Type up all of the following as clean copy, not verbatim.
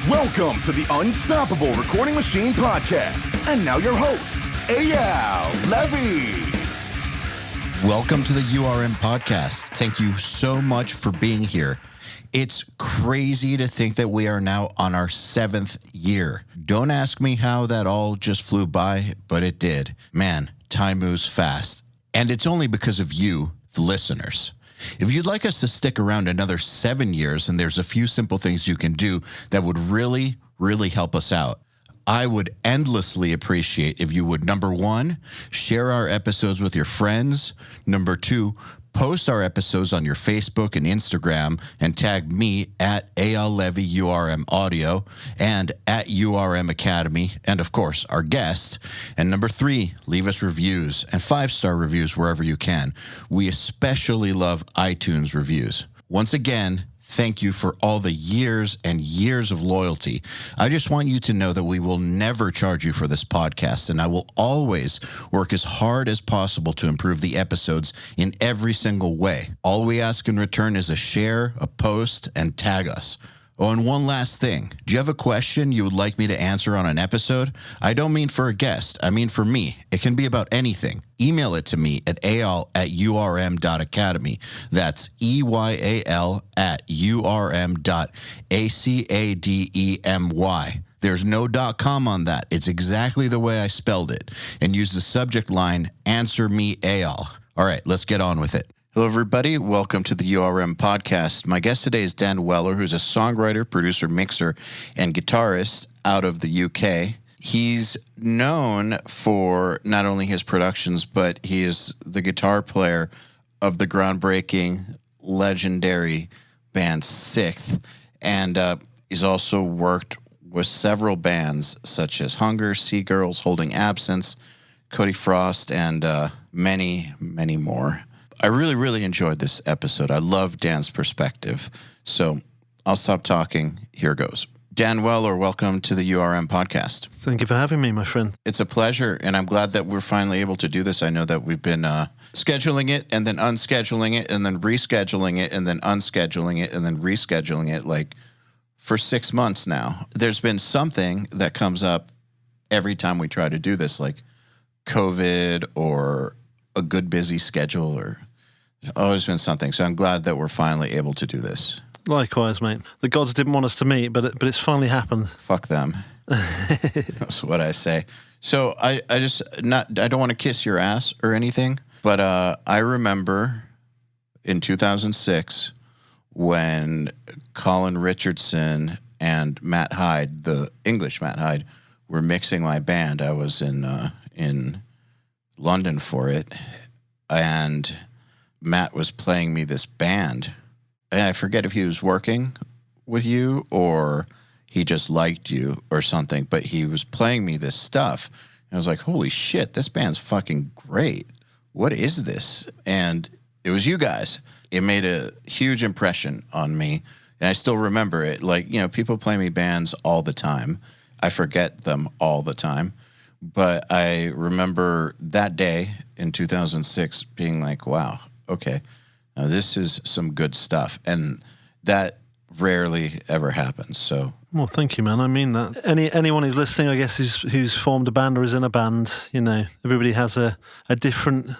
Welcome to the Unstoppable Recording Machine Podcast. And now your host, EYAL Levy. Welcome to the URM Podcast. Thank you so much for being here. It's crazy to think that we are now on our 7th year. Don't ask me how that all just flew by, but it did. Man, time moves fast. And it's only because of you, the listeners. If you'd like us to stick around another 7 years, and there's a few simple things you can do that would really help us out. I would endlessly appreciate if you would, number 1, share our episodes with your friends. Number 2, post our episodes on your Facebook and Instagram and tag me at EYAL Levy URM Audio and at URM Academy, and of course, our guest. And number 3, leave us reviews and 5-star reviews wherever you can. We especially love iTunes reviews. Once again, thank you for all the years and years of loyalty. I just want you to know that we will never charge you for this podcast, and I will always work as hard as possible to improve the episodes in every single way. All we ask in return is a share, a post, and tag us. Oh, and one last thing. Do you have a question you would like me to answer on an episode? I don't mean for a guest. I mean for me. It can be about anything. Email it to me at eyal@urm.academy. That's EYAL@urm.academy. There's no .com on that. It's exactly the way I spelled it. And use the subject line, Answer Me EYAL. All right, let's get on with it. Hello, everybody. Welcome to the URM Podcast. My guest today is Dan Weller, who's a songwriter, producer, mixer, and guitarist out of the UK. He's known for not only his productions, but he is the guitar player of the groundbreaking, legendary band SikTh. And he's also worked with several bands such as Hunger, Sea Girls, Holding Absence, Cody Frost, and many, many more. I really enjoyed this episode. I love Dan's perspective. So I'll stop talking. Here goes. Dan Weller, welcome to the URM Podcast. Thank you for having me, my friend. It's a pleasure, and I'm glad that we're finally able to do this. I know that we've been scheduling it and then unscheduling it and then rescheduling it and then unscheduling it and then rescheduling it like for 6 months now. There's been something that comes up every time we try to do this, like COVID or a good busy schedule, or there's always been something. So I'm glad that we're finally able to do this. Likewise, mate. The gods didn't want us to meet, but it's finally happened. Fuck them. That's what I say. So I don't want to kiss your ass or anything, but I remember in 2006 when Colin Richardson and Matt Hyde, the English Matt Hyde, were mixing my band. I was in London for it, and Matt was playing me this band, and I forget if he was working with you or he just liked you or something, but he was playing me this stuff, and I was like, holy shit, this band's fucking great. What is this? And it was you guys. It made a huge impression on me, and I still remember it. Like, you know, people play me bands all the time. I forget them all the time. But I remember that day in 2006 being like, wow, okay, now this is some good stuff. And that rarely ever happens. So, well, thank you, man. I mean that. Anyone who's listening, I guess, who's formed a band or is in a band, you know, everybody has a different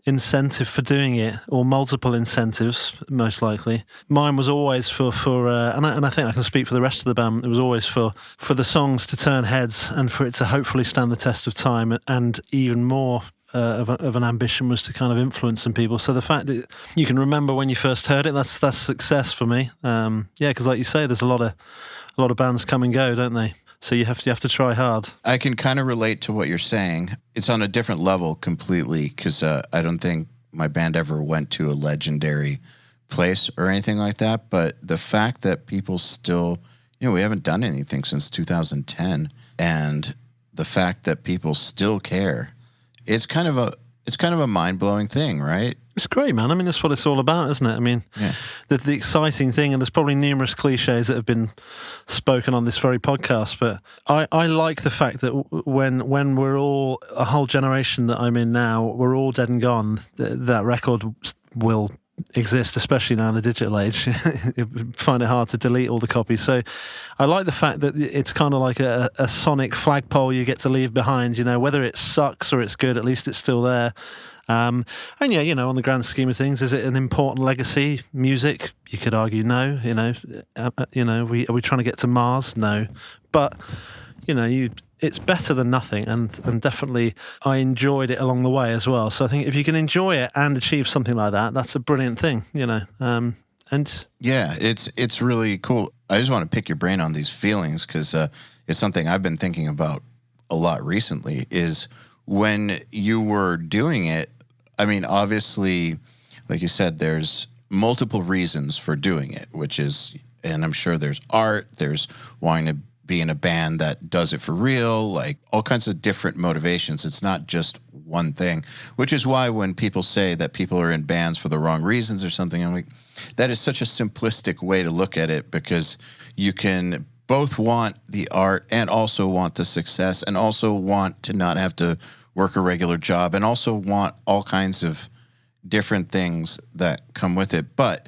incentive for doing it, or multiple incentives, most likely. Mine was always for and I think I can speak for the rest of the band. It was always for the songs to turn heads and for it to hopefully stand the test of time, and even more of an ambition was to kind of influence some people. So the fact that you can remember when you first heard it, that's success for me. Yeah, because like you say, there's a lot of bands come and go, don't they? So you have to try hard. I can kind of relate to what you're saying. It's on a different level completely, because I don't think my band ever went to a legendary place or anything like that. But the fact that people still, you know, we haven't done anything since 2010, and the fact that people still care, it's kind of a mind-blowing thing, right? It's great, man. I mean, that's what it's all about, isn't it? I mean, yeah. the exciting thing, and there's probably numerous cliches that have been spoken on this very podcast, but I like the fact that when we're all, a whole generation that I'm in now, we're all dead and gone, that record will exist, especially now in the digital age. You find it hard to delete all the copies. So I like the fact that it's kind of like a sonic flagpole you get to leave behind, whether it sucks or it's good, at least it's still there. And yeah, on the grand scheme of things, is it an important legacy? Music, you could argue no. Are we trying to get to Mars? No, but it's better than nothing, and definitely I enjoyed it along the way as well. So I think if you can enjoy it and achieve something like that, that's a brilliant thing. And yeah, it's really cool. I just want to pick your brain on these feelings because it's something I've been thinking about a lot recently. Is when you were doing it. I mean, obviously, like you said, there's multiple reasons for doing it, which is, and I'm sure there's art, there's wanting to be in a band that does it for real, like all kinds of different motivations. It's not just one thing, which is why when people say that people are in bands for the wrong reasons or something, I'm like, that is such a simplistic way to look at it, because you can both want the art and also want the success and also want to not have to work a regular job and also want all kinds of different things that come with it. But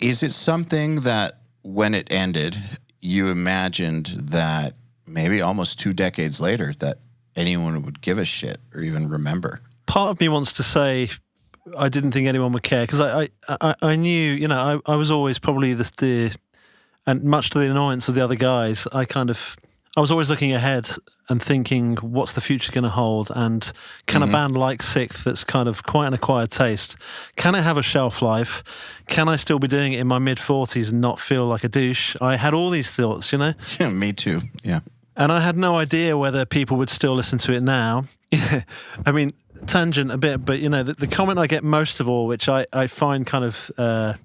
is it something that when it ended, you imagined that maybe almost 2 decades later that anyone would give a shit or even remember? Part of me wants to say I didn't think anyone would care, because I knew, I was always probably the and much to the annoyance of the other guys, I was always looking ahead and thinking, what's the future going to hold? And can a band like SikTh, that's kind of quite an acquired taste, can it have a shelf life? Can I still be doing it in my mid-40s and not feel like a douche? I had all these thoughts, Yeah, me too, yeah. And I had no idea whether people would still listen to it now. I mean, tangent a bit, but, the comment I get most of all, which I find kind of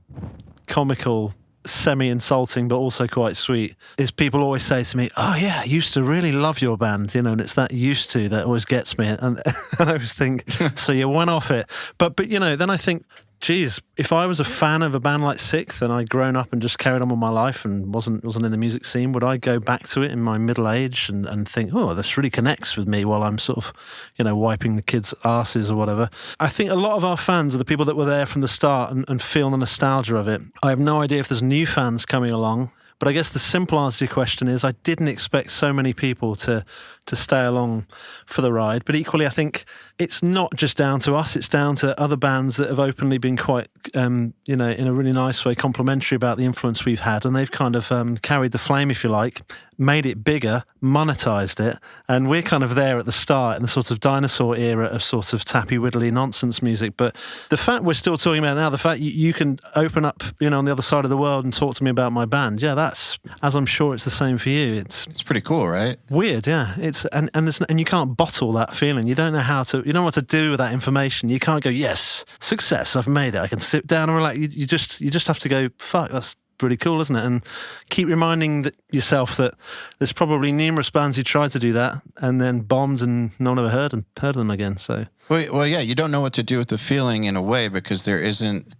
comical, semi-insulting, but also quite sweet, is people always say to me, oh yeah, I used to really love your band, and it's that used to that always gets me. And I always think, so you went off it. But then I think, geez, if I was a fan of a band like SikTh and I'd grown up and just carried on with my life and wasn't in the music scene, would I go back to it in my middle age and think, oh, this really connects with me while I'm sort of, wiping the kids' asses or whatever? I think a lot of our fans are the people that were there from the start and feel the nostalgia of it. I have no idea if there's new fans coming along, but I guess the simple answer to your question is I didn't expect so many people to stay along for the ride. But equally, I think it's not just down to us, it's down to other bands that have openly been quite, in a really nice way, complimentary about the influence we've had. And they've kind of carried the flame, if you like, made it bigger, monetized it. And we're kind of there at the start in the sort of dinosaur era of sort of tappy-widdly nonsense music. But the fact we're still talking about now, the fact you can open up, on the other side of the world and talk to me about my band, yeah, that's, as I'm sure it's the same for you. It's pretty cool, right? Weird, yeah. It's and you can't bottle that feeling. You don't know what to do with that information. You can't go, yes, success, I've made it. I can sit down and relax. You just have to go, fuck, that's pretty cool, isn't it? And keep reminding yourself that there's probably numerous bands who tried to do that and then bombed and no one ever heard of them again. So well, yeah, you don't know what to do with the feeling in a way, because there isn't,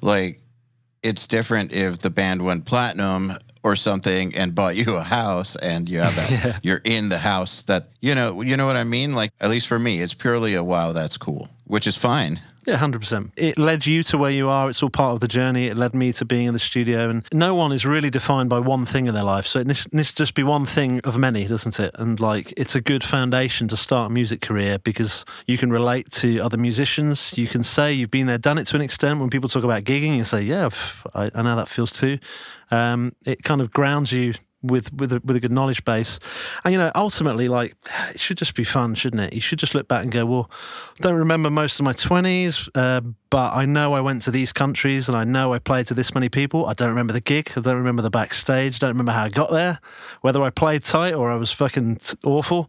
like, it's different if the band went platinum or something and bought you a house and you have that, yeah. You're in the house that, you know what I mean? Like, at least for me, it's purely a, wow, that's cool, which is fine. Yeah, 100%. It led you to where you are. It's all part of the journey. It led me to being in the studio. And no one is really defined by one thing in their life. So it needs to just be one thing of many, doesn't it? And like, it's a good foundation to start a music career because you can relate to other musicians. You can say you've been there, done it to an extent. When people talk about gigging, you say, yeah, I know that feels too. It kind of grounds you with a good knowledge base. And ultimately, like, it should just be fun, shouldn't it? You should just look back and go, well, I don't remember most of my 20s, but I know I went to these countries and I know I played to this many people. I don't remember the gig, I don't remember the backstage, I don't remember how I got there, whether I played tight or I was fucking awful,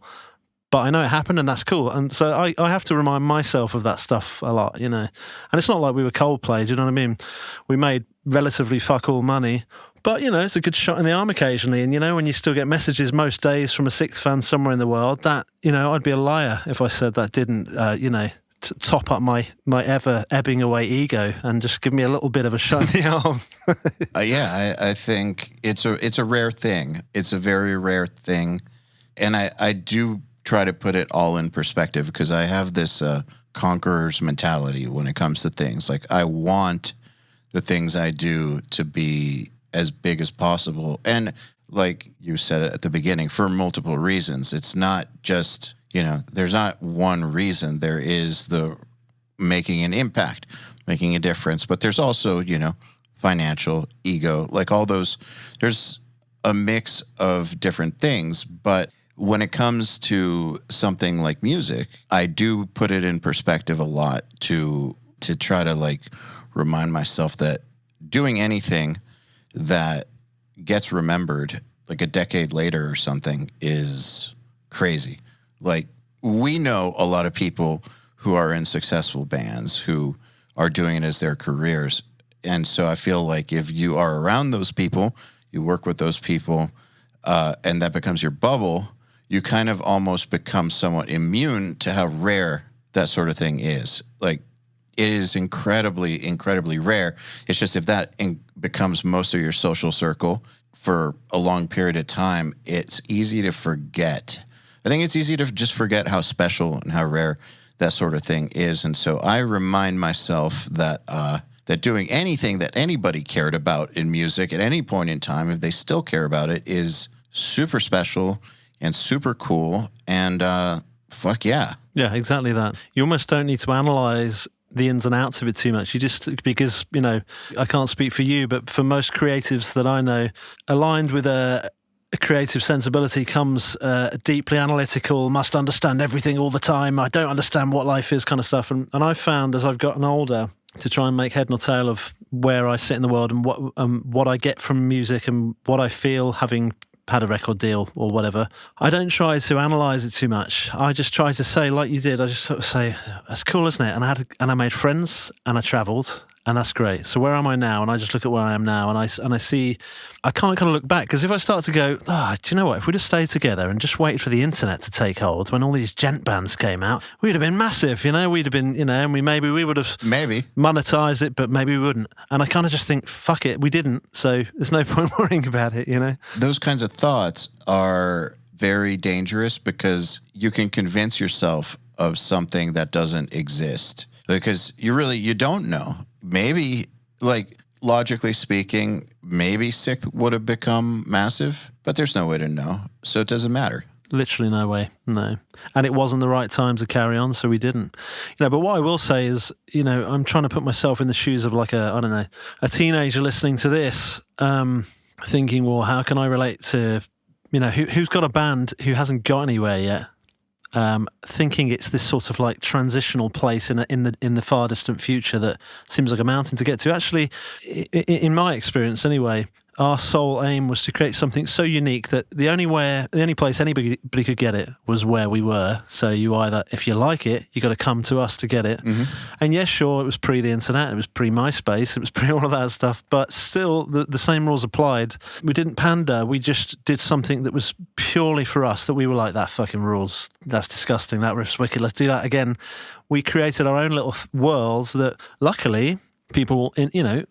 but I know it happened and that's cool. And so I have to remind myself of that stuff a lot, and it's not like we were Coldplay, do you know what I mean? We made relatively fuck all money, but, it's a good shot in the arm occasionally. And, when you still get messages most days from a SikTh fan somewhere in the world, that, I'd be a liar if I said that didn't, top up my ever ebbing away ego and just give me a little bit of a shot in the arm. I think it's a rare thing. It's a very rare thing. And I do try to put it all in perspective because I have this conqueror's mentality when it comes to things. Like, I want the things I do to be as big as possible. And like you said at the beginning, for multiple reasons. It's not just, there's not one reason. There is the making an impact, making a difference, but there's also, financial, ego, like all those, there's a mix of different things. But when it comes to something like music, I do put it in perspective a lot to try to like remind myself that doing anything that gets remembered like a decade later or something is crazy. Like, we know a lot of people who are in successful bands who are doing it as their careers. And so I feel like if you are around those people, you work with those people, and that becomes your bubble, you kind of almost become somewhat immune to how rare that sort of thing is. Like, it is incredibly, incredibly rare. It's just if that becomes most of your social circle for a long period of time, it's easy to forget. I think it's easy to just forget how special and how rare that sort of thing is. And so I remind myself that that doing anything that anybody cared about in music at any point in time, if they still care about it, is super special and super cool. And fuck yeah. Yeah, exactly that. You almost don't need to analyze the ins and outs of it too much. You just, because, I can't speak for you, but for most creatives that I know, aligned with a creative sensibility comes deeply analytical, must understand everything all the time, I don't understand what life is kind of stuff. And I've found as I've gotten older to try and make head nor tail of where I sit in the world and what I get from music and what I feel having had a record deal or whatever, I don't try to analyze it too much. I just try to say, like you did, I just sort of say, that's cool, isn't it? And I made friends and I traveled, and that's great. So where am I now? And I just look at where I am now, and I see, I can't kind of look back, because if I start to go, do you know what? If we just stayed together and just waited for the internet to take hold, when all these gent bands came out, we'd have been massive, we'd have been, and we would have monetized it, but maybe we wouldn't. And I kind of just think, fuck it, we didn't. So there's no point worrying about it, Those kinds of thoughts are very dangerous, because you can convince yourself of something that doesn't exist, because you don't know. Maybe, like, logically speaking, maybe SikTh would have become massive, but there's no way to know, so it doesn't matter. Literally no way, no. And it wasn't the right time to carry on, so we didn't. But what I will say is, I'm trying to put myself in the shoes of like a teenager listening to this, thinking, well, how can I relate to, who's got a band who hasn't got anywhere yet? Thinking it's this sort of like transitional place in the far distant future that seems like a mountain to get to. Actually, in my experience anyway, our sole aim was to create something so unique that the only place anybody could get it was where we were. So you either, if you like it, you got to come to us to get it. Mm-hmm. And yes, sure, it was pre the internet, it was pre MySpace, it was pre all of that stuff, but still the same rules applied. We didn't pander, we just did something that was purely for us, that we were like, that fucking rules, that's disgusting, that riff's wicked, let's do that again. We created our own little world that luckily people,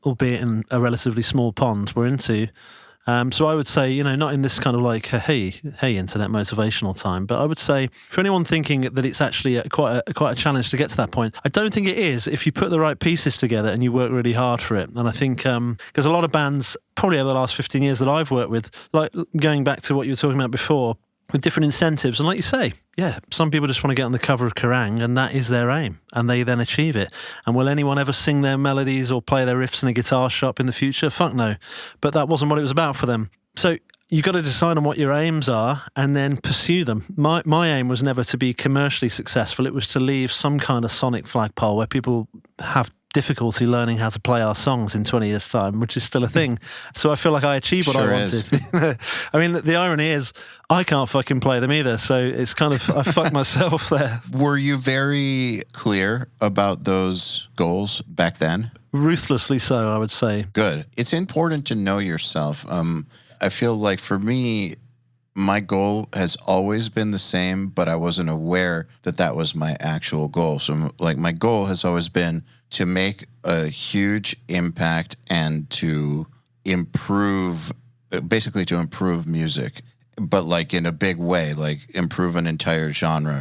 albeit in a relatively small pond, were into. So I would say, not in this kind of like, hey, internet motivational time, but I would say for anyone thinking that it's actually quite a challenge to get to that point, I don't think it is if you put the right pieces together and you work really hard for it. And I think, because a lot of bands, probably over the last 15 years that I've worked with, like going back to what you were talking about before, with different incentives, and like you say, yeah, some people just want to get on the cover of Kerrang, and that is their aim, and they then achieve it. And will anyone ever sing their melodies or play their riffs in a guitar shop in the future? Fuck no. But that wasn't what it was about for them. So you got to decide on what your aims are and then pursue them. My aim was never to be commercially successful. It was to leave some kind of sonic flagpole where people have difficulty learning how to play our songs in 20 years' time, which is still a thing. So I feel like I achieved what I wanted. I mean, the irony is I can't fucking play them either. So it's kind of, I fucked myself there. Were you very clear about those goals back then? Ruthlessly so, I would say. Good. It's important to know yourself. I feel like for me, my goal has always been the same, but I wasn't aware that that was my actual goal. So like my goal has always been to make a huge impact and to improve, basically to improve music, but like in a big way, like improve an entire genre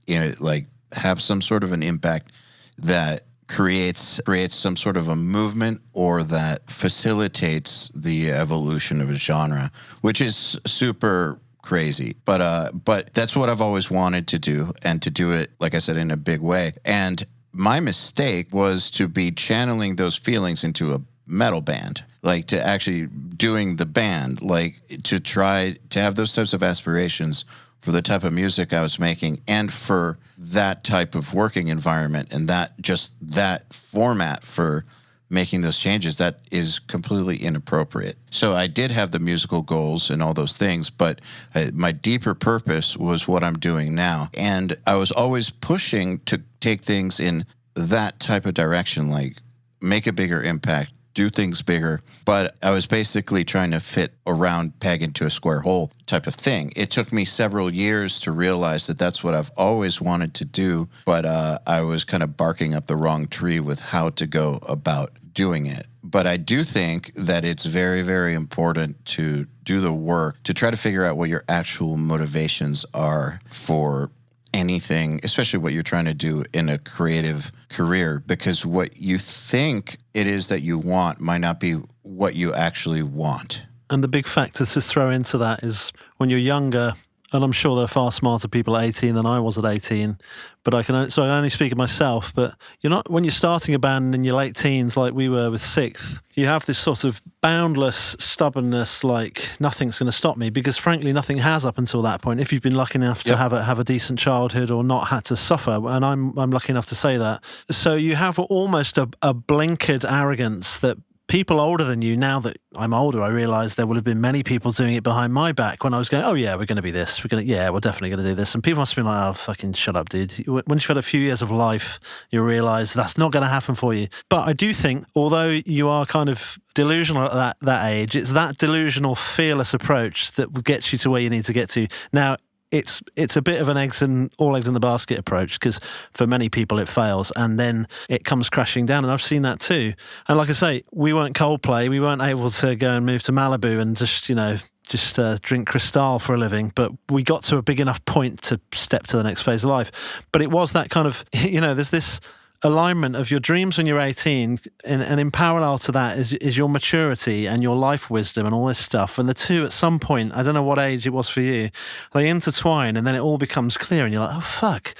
or, like have some sort of an impact that creates some sort of a movement or that facilitates the evolution of a genre, which is super crazy. But that's what I've always wanted to do, and to do it, like I said, in a big way. And my mistake was to be channeling those feelings into a metal band, like to actually doing the band, like to try to have those types of aspirations for the type of music I was making and for that type of working environment and that format for making those changes. That is completely inappropriate. So I did have the musical goals and all those things, but my deeper purpose was what I'm doing now. And I was always pushing to take things in that type of direction, like make a bigger impact, do things bigger, but I was basically trying to fit a round peg into a square hole type of thing. It took me several years to realize that that's what I've always wanted to do, but I was kind of barking up the wrong tree with how to go about doing it. But I do think that it's very, very important to do the work, to try to figure out what your actual motivations are for anything, especially what you're trying to do in a creative career, because what you think it is that you want might not be what you actually want. And the big factor to throw into that is when you're younger, and I'm sure there are far smarter people at 18 than I was at 18, but I only speak of myself, but when you're starting a band in your late teens like we were with SikTh, you have this sort of boundless stubbornness, like nothing's going to stop me, because frankly nothing has up until that point, if you've been lucky enough to have a decent childhood or not had to suffer, and I'm lucky enough to say that. So you have almost a blinkered arrogance that people older than you, now that I'm older, I realise there would have been many people doing it behind my back when I was going, oh yeah, we're going to be this. We're definitely going to do this. And people must have been like, oh, fucking shut up, dude. Once you've had a few years of life, you realise that's not going to happen for you. But I do think, although you are kind of delusional at that age, it's that delusional, fearless approach that gets you to where you need to get to. Now, it's a bit of an all eggs in the basket approach, because for many people it fails and then it comes crashing down, and I've seen that too. And like I say, we weren't Coldplay, we weren't able to go and move to Malibu and just drink Cristal for a living, but we got to a big enough point to step to the next phase of life. But it was that kind of, there's this alignment of your dreams when you're 18, and in parallel to that is your maturity and your life wisdom and all this stuff. And the two, at some point, I don't know what age it was for you, they intertwine, and then it all becomes clear, and you're like, oh fuck,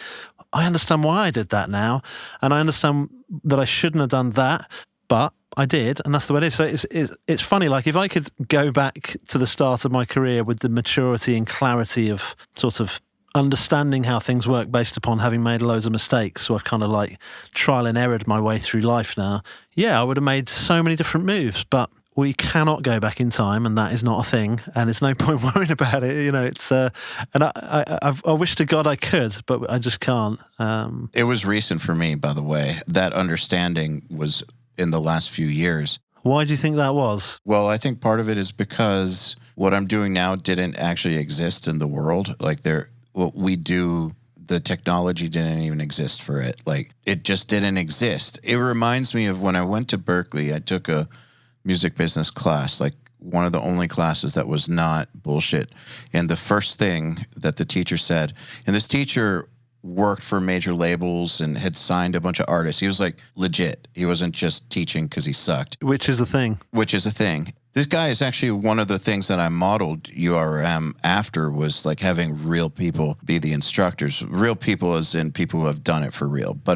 I understand why I did that now, and I understand that I shouldn't have done that, but I did, and that's the way it is. So it's funny, like if I could go back to the start of my career with the maturity and clarity of sort of understanding how things work based upon having made loads of mistakes, so I've kind of like trial and errored my way through life now, I would have made so many different moves. But we cannot go back in time, and that is not a thing, and it's no point worrying about it. It's and I wish to God I could, but I just can't. It was recent for me, by the way. That understanding was in the last few years. Why do you think that was? Well, I think part of it is because what I'm doing now didn't actually exist in the world. Like what we do, the technology didn't even exist for it. Like, it just didn't exist. It reminds me of when I went to Berkeley, I took a music business class, like one of the only classes that was not bullshit. And the first thing that the teacher said, and this teacher worked for major labels and had signed a bunch of artists. He was like legit. He wasn't just teaching because he sucked. Which is a thing. This guy is actually one of the things that I modeled URM after, was like having real people be the instructors. Real people as in people who have done it for real. But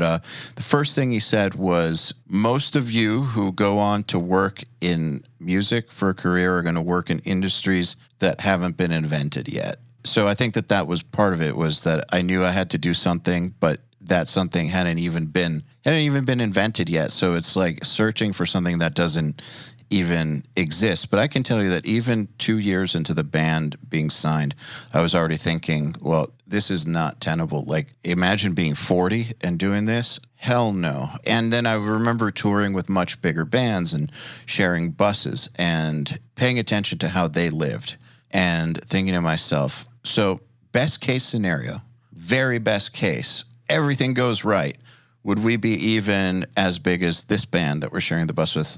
the first thing he said was, most of you who go on to work in music for a career are going to work in industries that haven't been invented yet. So I think that was part of it, was that I knew I had to do something, but that something hadn't even been invented yet. So it's like searching for something that doesn't even exist. But I can tell you that even 2 years into the band being signed, I was already thinking, well, this is not tenable. Like, imagine being 40 and doing this. Hell no. And then I remember touring with much bigger bands and sharing buses and paying attention to how they lived and thinking to myself, so best case scenario, very best case, everything goes right. Would we be even as big as this band that we're sharing the bus with?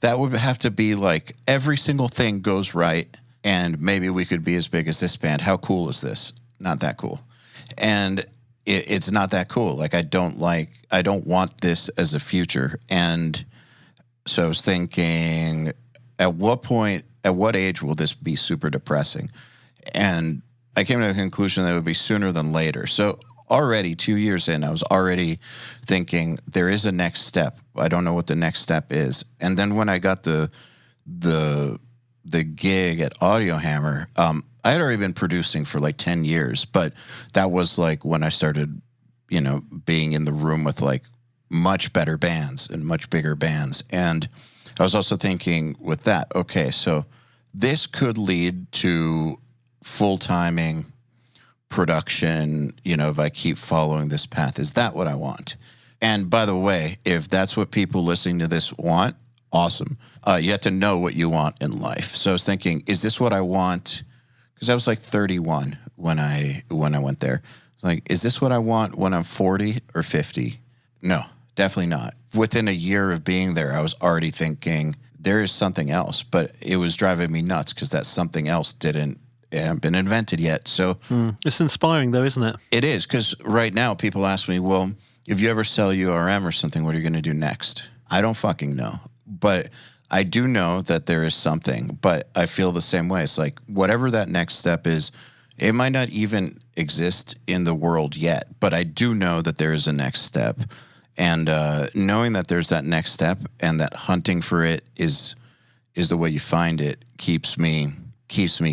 That would have to be like every single thing goes right, and maybe we could be as big as this band. How cool is this? Not that cool. And it's not that cool. Like, I don't want this as a future. And so I was thinking, at what age will this be super depressing? And I came to the conclusion that it would be sooner than later. So already 2 years in, I was already thinking there is a next step. I don't know what the next step is. And then when I got the gig at Audio Hammer, I had already been producing for like 10 years, but that was like when I started, being in the room with like much better bands and much bigger bands. And I was also thinking with that, okay, so this could lead to full-timing production, if I keep following this path. Is that what I want? And by the way, if that's what people listening to this want, awesome. You have to know what you want in life. So I was thinking, is this what I want? Because I was like 31 when I went there. Like, is this what I want when I'm 40 or 50? No, definitely not. Within a year of being there, I was already thinking there is something else, but it was driving me nuts because that something else hadn't been invented yet. So it's inspiring though, isn't it? It is, because right now people ask me, well, if you ever sell URM or something, what are you going to do next? I don't fucking know. But I do know that there is something, but I feel the same way. It's like, whatever that next step is, it might not even exist in the world yet, but I do know that there is a next step. And knowing that there's that next step and that hunting for it is the way you find it keeps me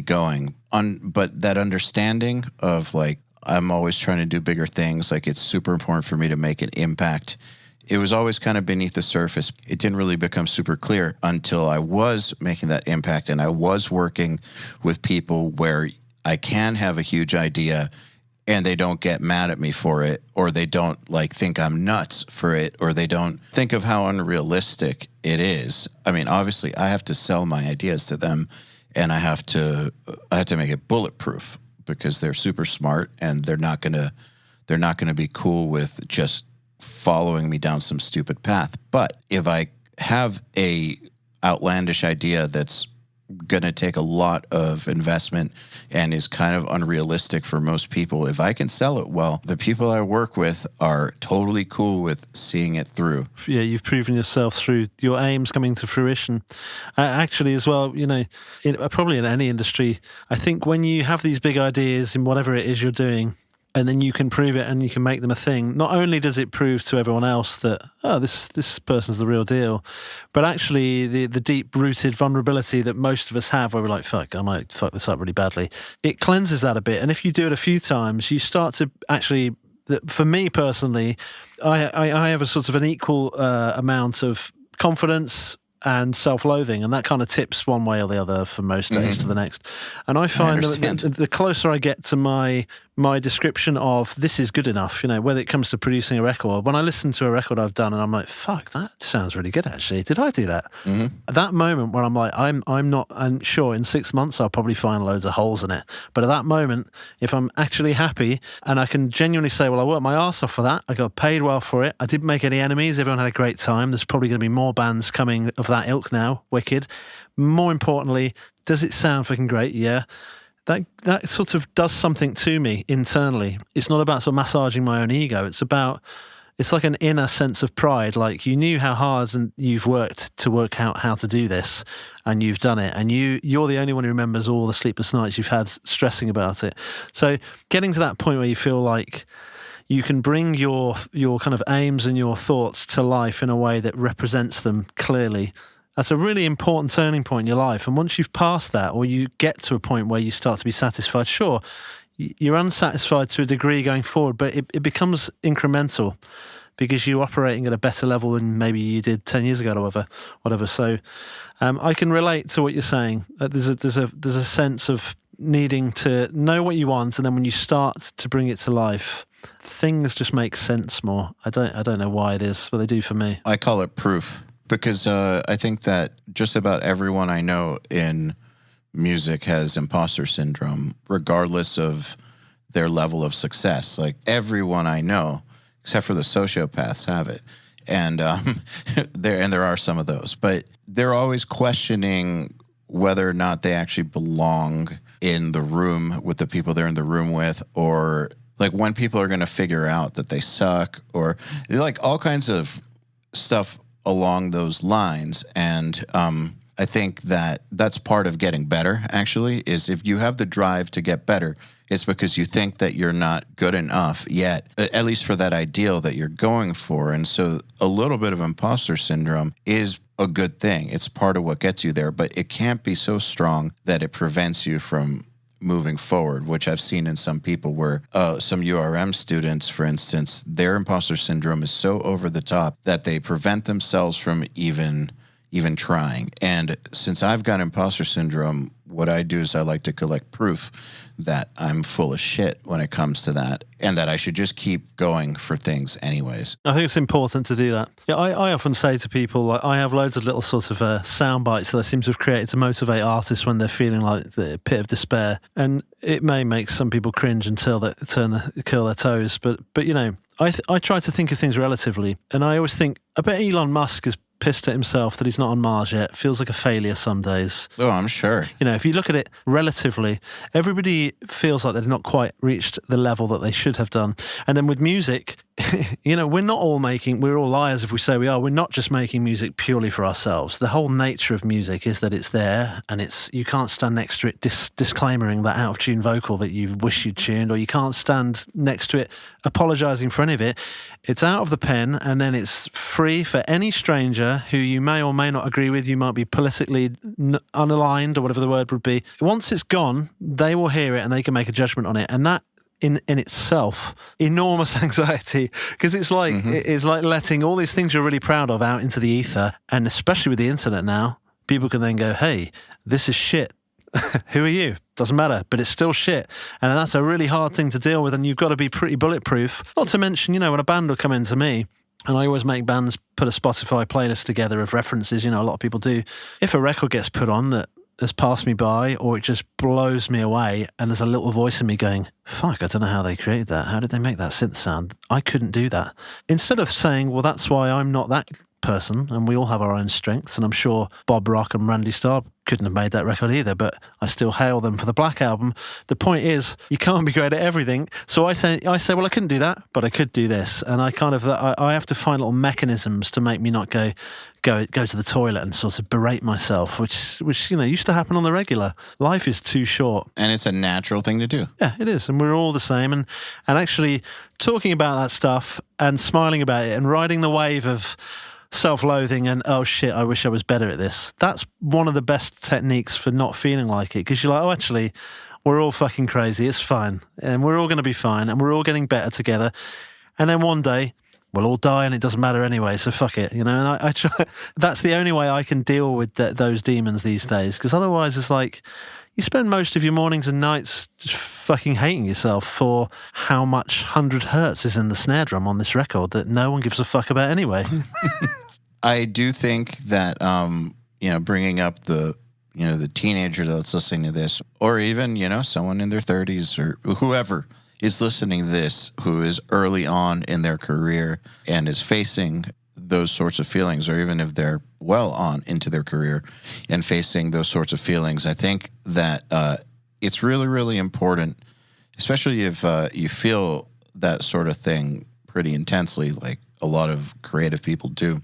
going. But that understanding of like, I'm always trying to do bigger things. Like, it's super important for me to make an impact. It was always kind of beneath the surface. It didn't really become super clear until I was making that impact and I was working with people where I can have a huge idea and they don't get mad at me for it, or they don't like think I'm nuts for it, or they don't think of how unrealistic it is. I mean, obviously I have to sell my ideas to them, and I have to make it bulletproof because they're super smart and they're not gonna be cool with just following me down some stupid path. But if I have a outlandish idea that's going to take a lot of investment and is kind of unrealistic for most people, if I can sell it well, the people I work with are totally cool with seeing it through. Yeah, you've proven yourself through your aims coming to fruition. Actually, as well, probably in any industry, I think when you have these big ideas in whatever it is you're doing, and then you can prove it and you can make them a thing, not only does it prove to everyone else that, oh, this person's the real deal, but actually the deep-rooted vulnerability that most of us have where we're like, fuck, I might fuck this up really badly, it cleanses that a bit. And if you do it a few times, you start to actually, for me personally, I have a sort of an equal amount of confidence and self-loathing, and that kind of tips one way or the other from most days to the next. And I find that the closer I get to my description of this is good enough, whether it comes to producing a record, when I listen to a record I've done and I'm like, fuck, that sounds really good actually. Did I do that? At that moment where I'm like, I'm sure in 6 months I'll probably find loads of holes in it. But at that moment, if I'm actually happy and I can genuinely say, well, I worked my arse off for that, I got paid well for it, I didn't make any enemies, everyone had a great time, there's probably going to be more bands coming of that ilk now, wicked. More importantly, does it sound fucking great? Yeah. That sort of does something to me internally. It's not about sort of massaging my own ego. It's like an inner sense of pride. Like, you knew how hard and you've worked to work out how to do this, and you've done it. And you're the only one who remembers all the sleepless nights you've had stressing about it. So getting to that point where you feel like you can bring your kind of aims and your thoughts to life in a way that represents them clearly, that's a really important turning point in your life. And once you've passed that, or you get to a point where you start to be satisfied, sure, you're unsatisfied to a degree going forward, but it becomes incremental because you're operating at a better level than maybe you did 10 years ago or whatever. So I can relate to what you're saying. There's a sense of needing to know what you want, and then when you start to bring it to life, things just make sense more. I don't know why it is, but they do for me. I call it proof. Because I think that just about everyone I know in music has imposter syndrome, regardless of their level of success. Like, everyone I know, except for the sociopaths, have it. And there are some of those. But they're always questioning whether or not they actually belong in the room with the people they're in the room with, or Like when people are going to figure out that they suck, or like all kinds of stuff along those lines. And I think that that's part of getting better, actually, is if you have the drive to get better, it's because you think that you're not good enough yet, at least for that ideal that you're going for. And so a little bit of imposter syndrome is a good thing. It's part of what gets you there, but it can't be so strong that it prevents you from moving forward, which I've seen in some people where some URM students, for instance, their imposter syndrome is so over the top that they prevent themselves from even trying. And since I've got imposter syndrome, what I do is I like to collect proof that I'm full of shit when it comes to that, and that I should just keep going for things anyways. I think it's important to do that. Yeah, I often say to people, like, I have loads of little sort of sound bites that I seem to have created to motivate artists when they're feeling like the pit of despair. And it may make some people cringe until they curl their toes. But you know, I try to think of things relatively. And I always think, I bet Elon Musk is pissed at himself that he's not on Mars yet. Feels like a failure some days. Oh, I'm sure. You know, if you look at it relatively, everybody feels like they've not quite reached the level that they should have done. And then with music, you know, we're all liars if we say we are. We're not just making music purely for ourselves. The whole nature of music is that it's there, and you can't stand next to it disclaimering that out of tune vocal that you wish you'd tuned, or you can't stand next to it apologizing for any of it. It's out of the pen, and then it's free for any stranger who you may or may not agree with. You might be politically unaligned, or whatever the word would be. Once it's gone, they will hear it and they can make a judgment on it. And that in itself, enormous anxiety, because it's like it's like letting all these things you're really proud of out into the ether. And especially with the internet now, people can then go, hey, this is shit. Who are you? Doesn't matter, but it's still shit. And that's a really hard thing to deal with, and you've got to be pretty bulletproof. Not to mention, you know, when a band will come into me, and I always make bands put a Spotify playlist together of references, you know, a lot of people do. If a record gets put on that has passed me by, or it just blows me away, and there's a little voice in me going, fuck, I don't know how they created that. How did they make that synth sound? I couldn't do that. Instead of saying, well, that's why I'm not that person, and we all have our own strengths, and I'm sure Bob Rock and Randy Starr couldn't have made that record either, but I still hail them for the Black Album. The point is, you can't be great at everything. So I say, well, I couldn't do that, but I could do this. And I kind of, I have to find little mechanisms to make me not go to the toilet and sort of berate myself, which you know used to happen on the regular. Life is too short, and it's a natural thing to do. Yeah, it is, and we're all the same. And actually talking about that stuff and smiling about it and riding the wave of self-loathing and, oh shit, I wish I was better at this. That's one of the best techniques for not feeling like it, because you're like, oh, actually, we're all fucking crazy. It's fine. And we're all going to be fine. And we're all getting better together. And then one day, we'll all die and it doesn't matter anyway. So fuck it, you know? And I try, that's the only way I can deal with those demons these days. Because otherwise it's like, you spend most of your mornings and nights just fucking hating yourself for how much 100 hertz is in the snare drum on this record that no one gives a fuck about anyway. I do think that, you know, bringing up the teenager that's listening to this, or even, you know, someone in their 30s or whoever is listening to this who is early on in their career and is facing those sorts of feelings, or even if they're well on into their career and facing those sorts of feelings, I think that it's really, really important, especially if you feel that sort of thing pretty intensely, like a lot of creative people do,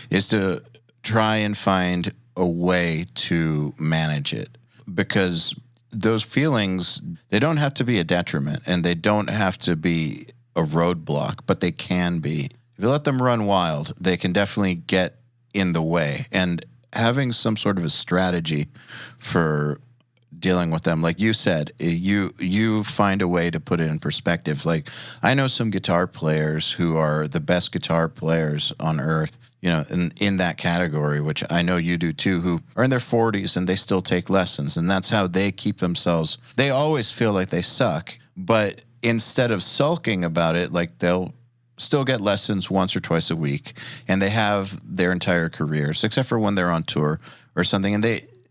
is to try and find a way to manage it. Because those feelings, they don't have to be a detriment and they don't have to be a roadblock, but they can be. If you let them run wild, they can definitely get in the way. And having some sort of a strategy for dealing with them, like you said, you find a way to put it in perspective. Like, I know some guitar players who are the best guitar players on earth, you know, in that category, which I know you do too, who are in their 40s and they still take lessons. And that's how they keep themselves. They always feel like they suck, but instead of sulking about it, like they'll still get lessons once or twice a week, and they have their entire careers, except for when they're on tour or something. And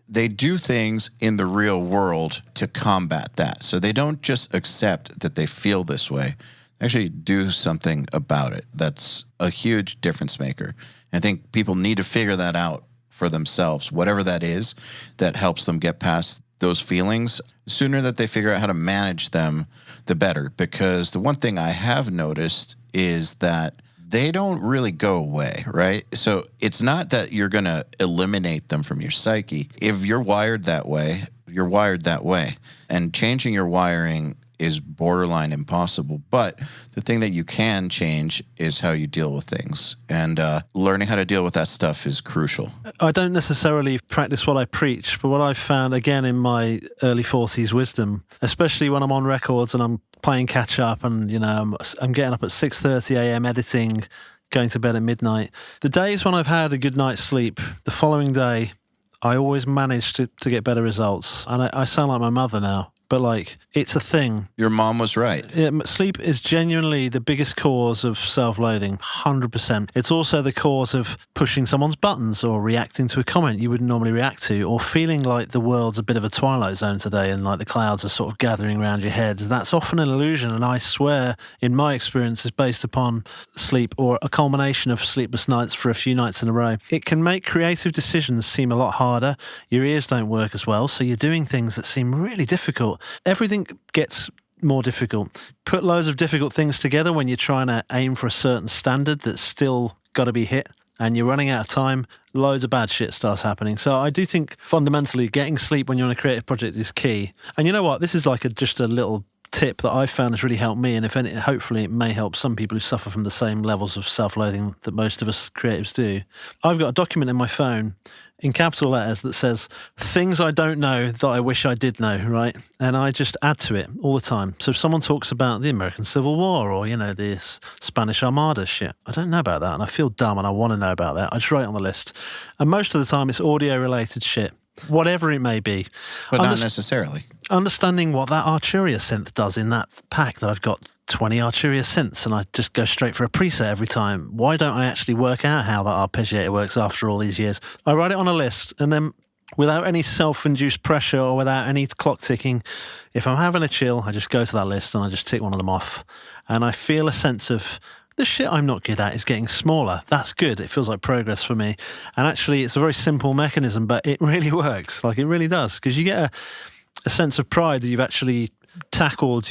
they do things in the real world to combat that. So they don't just accept that they feel this way. They actually do something about it. That's a huge difference maker. I think people need to figure that out for themselves, whatever that is, that helps them get past those feelings, the sooner that they figure out how to manage them, the better. Because the one thing I have noticed is that they don't really go away, right? So it's not that you're going to eliminate them from your psyche. If you're wired that way, you're wired that way. And changing your wiring is borderline impossible. But the thing that you can change is how you deal with things. And learning how to deal with that stuff is crucial. I don't necessarily practice what I preach, but what I've found, again, in my early 40s wisdom, especially when I'm on records and I'm playing catch up and, you know, I'm getting up at 6:30 a.m. editing, going to bed at midnight. The days when I've had a good night's sleep, the following day, I always manage to get better results. And I sound like my mother now. But, like, it's a thing. Your mom was right. Sleep is genuinely the biggest cause of self-loathing, 100%. It's also the cause of pushing someone's buttons or reacting to a comment you wouldn't normally react to, or feeling like the world's a bit of a twilight zone today and, like, the clouds are sort of gathering around your head. That's often an illusion, and I swear, in my experience, is based upon sleep or a culmination of sleepless nights for a few nights in a row. It can make creative decisions seem a lot harder. Your ears don't work as well, so you're doing things that seem really difficult. Everything gets more difficult. Put loads of difficult things together when you're trying to aim for a certain standard that's still got to be hit, and you're running out of time, loads of bad shit starts happening. So I do think fundamentally getting sleep when you're on a creative project is key. And you know what? This is like just a little tip that I've found has really helped me, and if any, hopefully it may help some people who suffer from the same levels of self-loathing that most of us creatives do. I've got a document in my phone in capital letters that says things I don't know that I wish I did know, right? And I just add to it all the time. So if someone talks about the American Civil War or, you know, this Spanish Armada shit, I don't know about that and I feel dumb and I want to know about that. I just write it on the list. And most of the time it's audio-related shit, whatever it may be. But not necessarily. Understanding what that Arturia synth does in that pack that I've got 20 Arturia synths and I just go straight for a preset every time. Why don't I actually work out how that arpeggiator works after all these years? I write it on a list and then without any self-induced pressure or without any clock ticking, if I'm having a chill, I just go to that list and I just tick one of them off. And I feel a sense of the shit I'm not good at is getting smaller. That's good. It feels like progress for me. And actually, it's a very simple mechanism, but it really works. Like, it really does. Because you get a sense of pride that you've actually tackled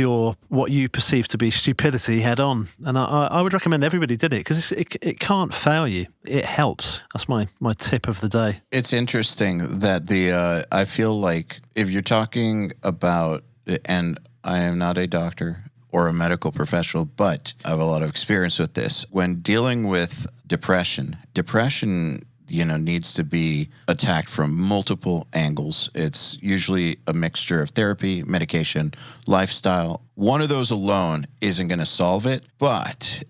what you perceive to be stupidity head on. And I would recommend everybody did it because it can't fail you. It helps. That's my tip of the day. It's interesting that I feel like if you're talking about, and I am not a doctor or a medical professional, but I have a lot of experience with this. When dealing with depression, needs to be attacked from multiple angles. It's usually a mixture of therapy, medication, lifestyle. One of those alone isn't going to solve it. But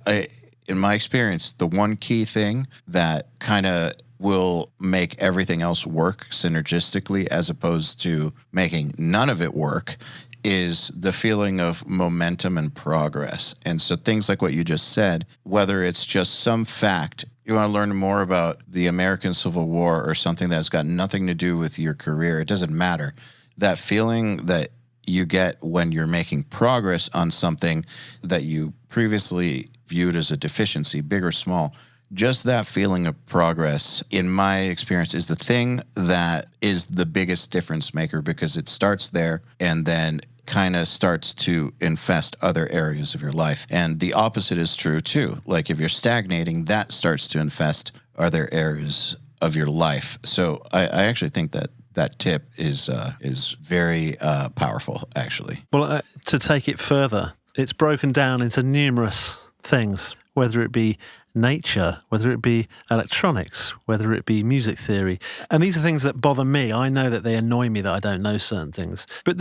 in my experience, the one key thing that kind of will make everything else work synergistically as opposed to making none of it work is the feeling of momentum and progress. And so things like what you just said, whether it's just some fact, you want to learn more about the American Civil War or something that's got nothing to do with your career, it doesn't matter. That feeling that you get when you're making progress on something that you previously viewed as a deficiency, big or small, just that feeling of progress, in my experience, is the thing that is the biggest difference maker because it starts there and then kind of starts to infest other areas of your life. And the opposite is true too. Like if you're stagnating, that starts to infest other areas of your life. So I actually think that tip is very powerful, actually. Well, to take it further, it's broken down into numerous things, whether it be nature, whether it be electronics, whether it be music theory. And these are things that bother me. I know that they annoy me that I don't know certain things. But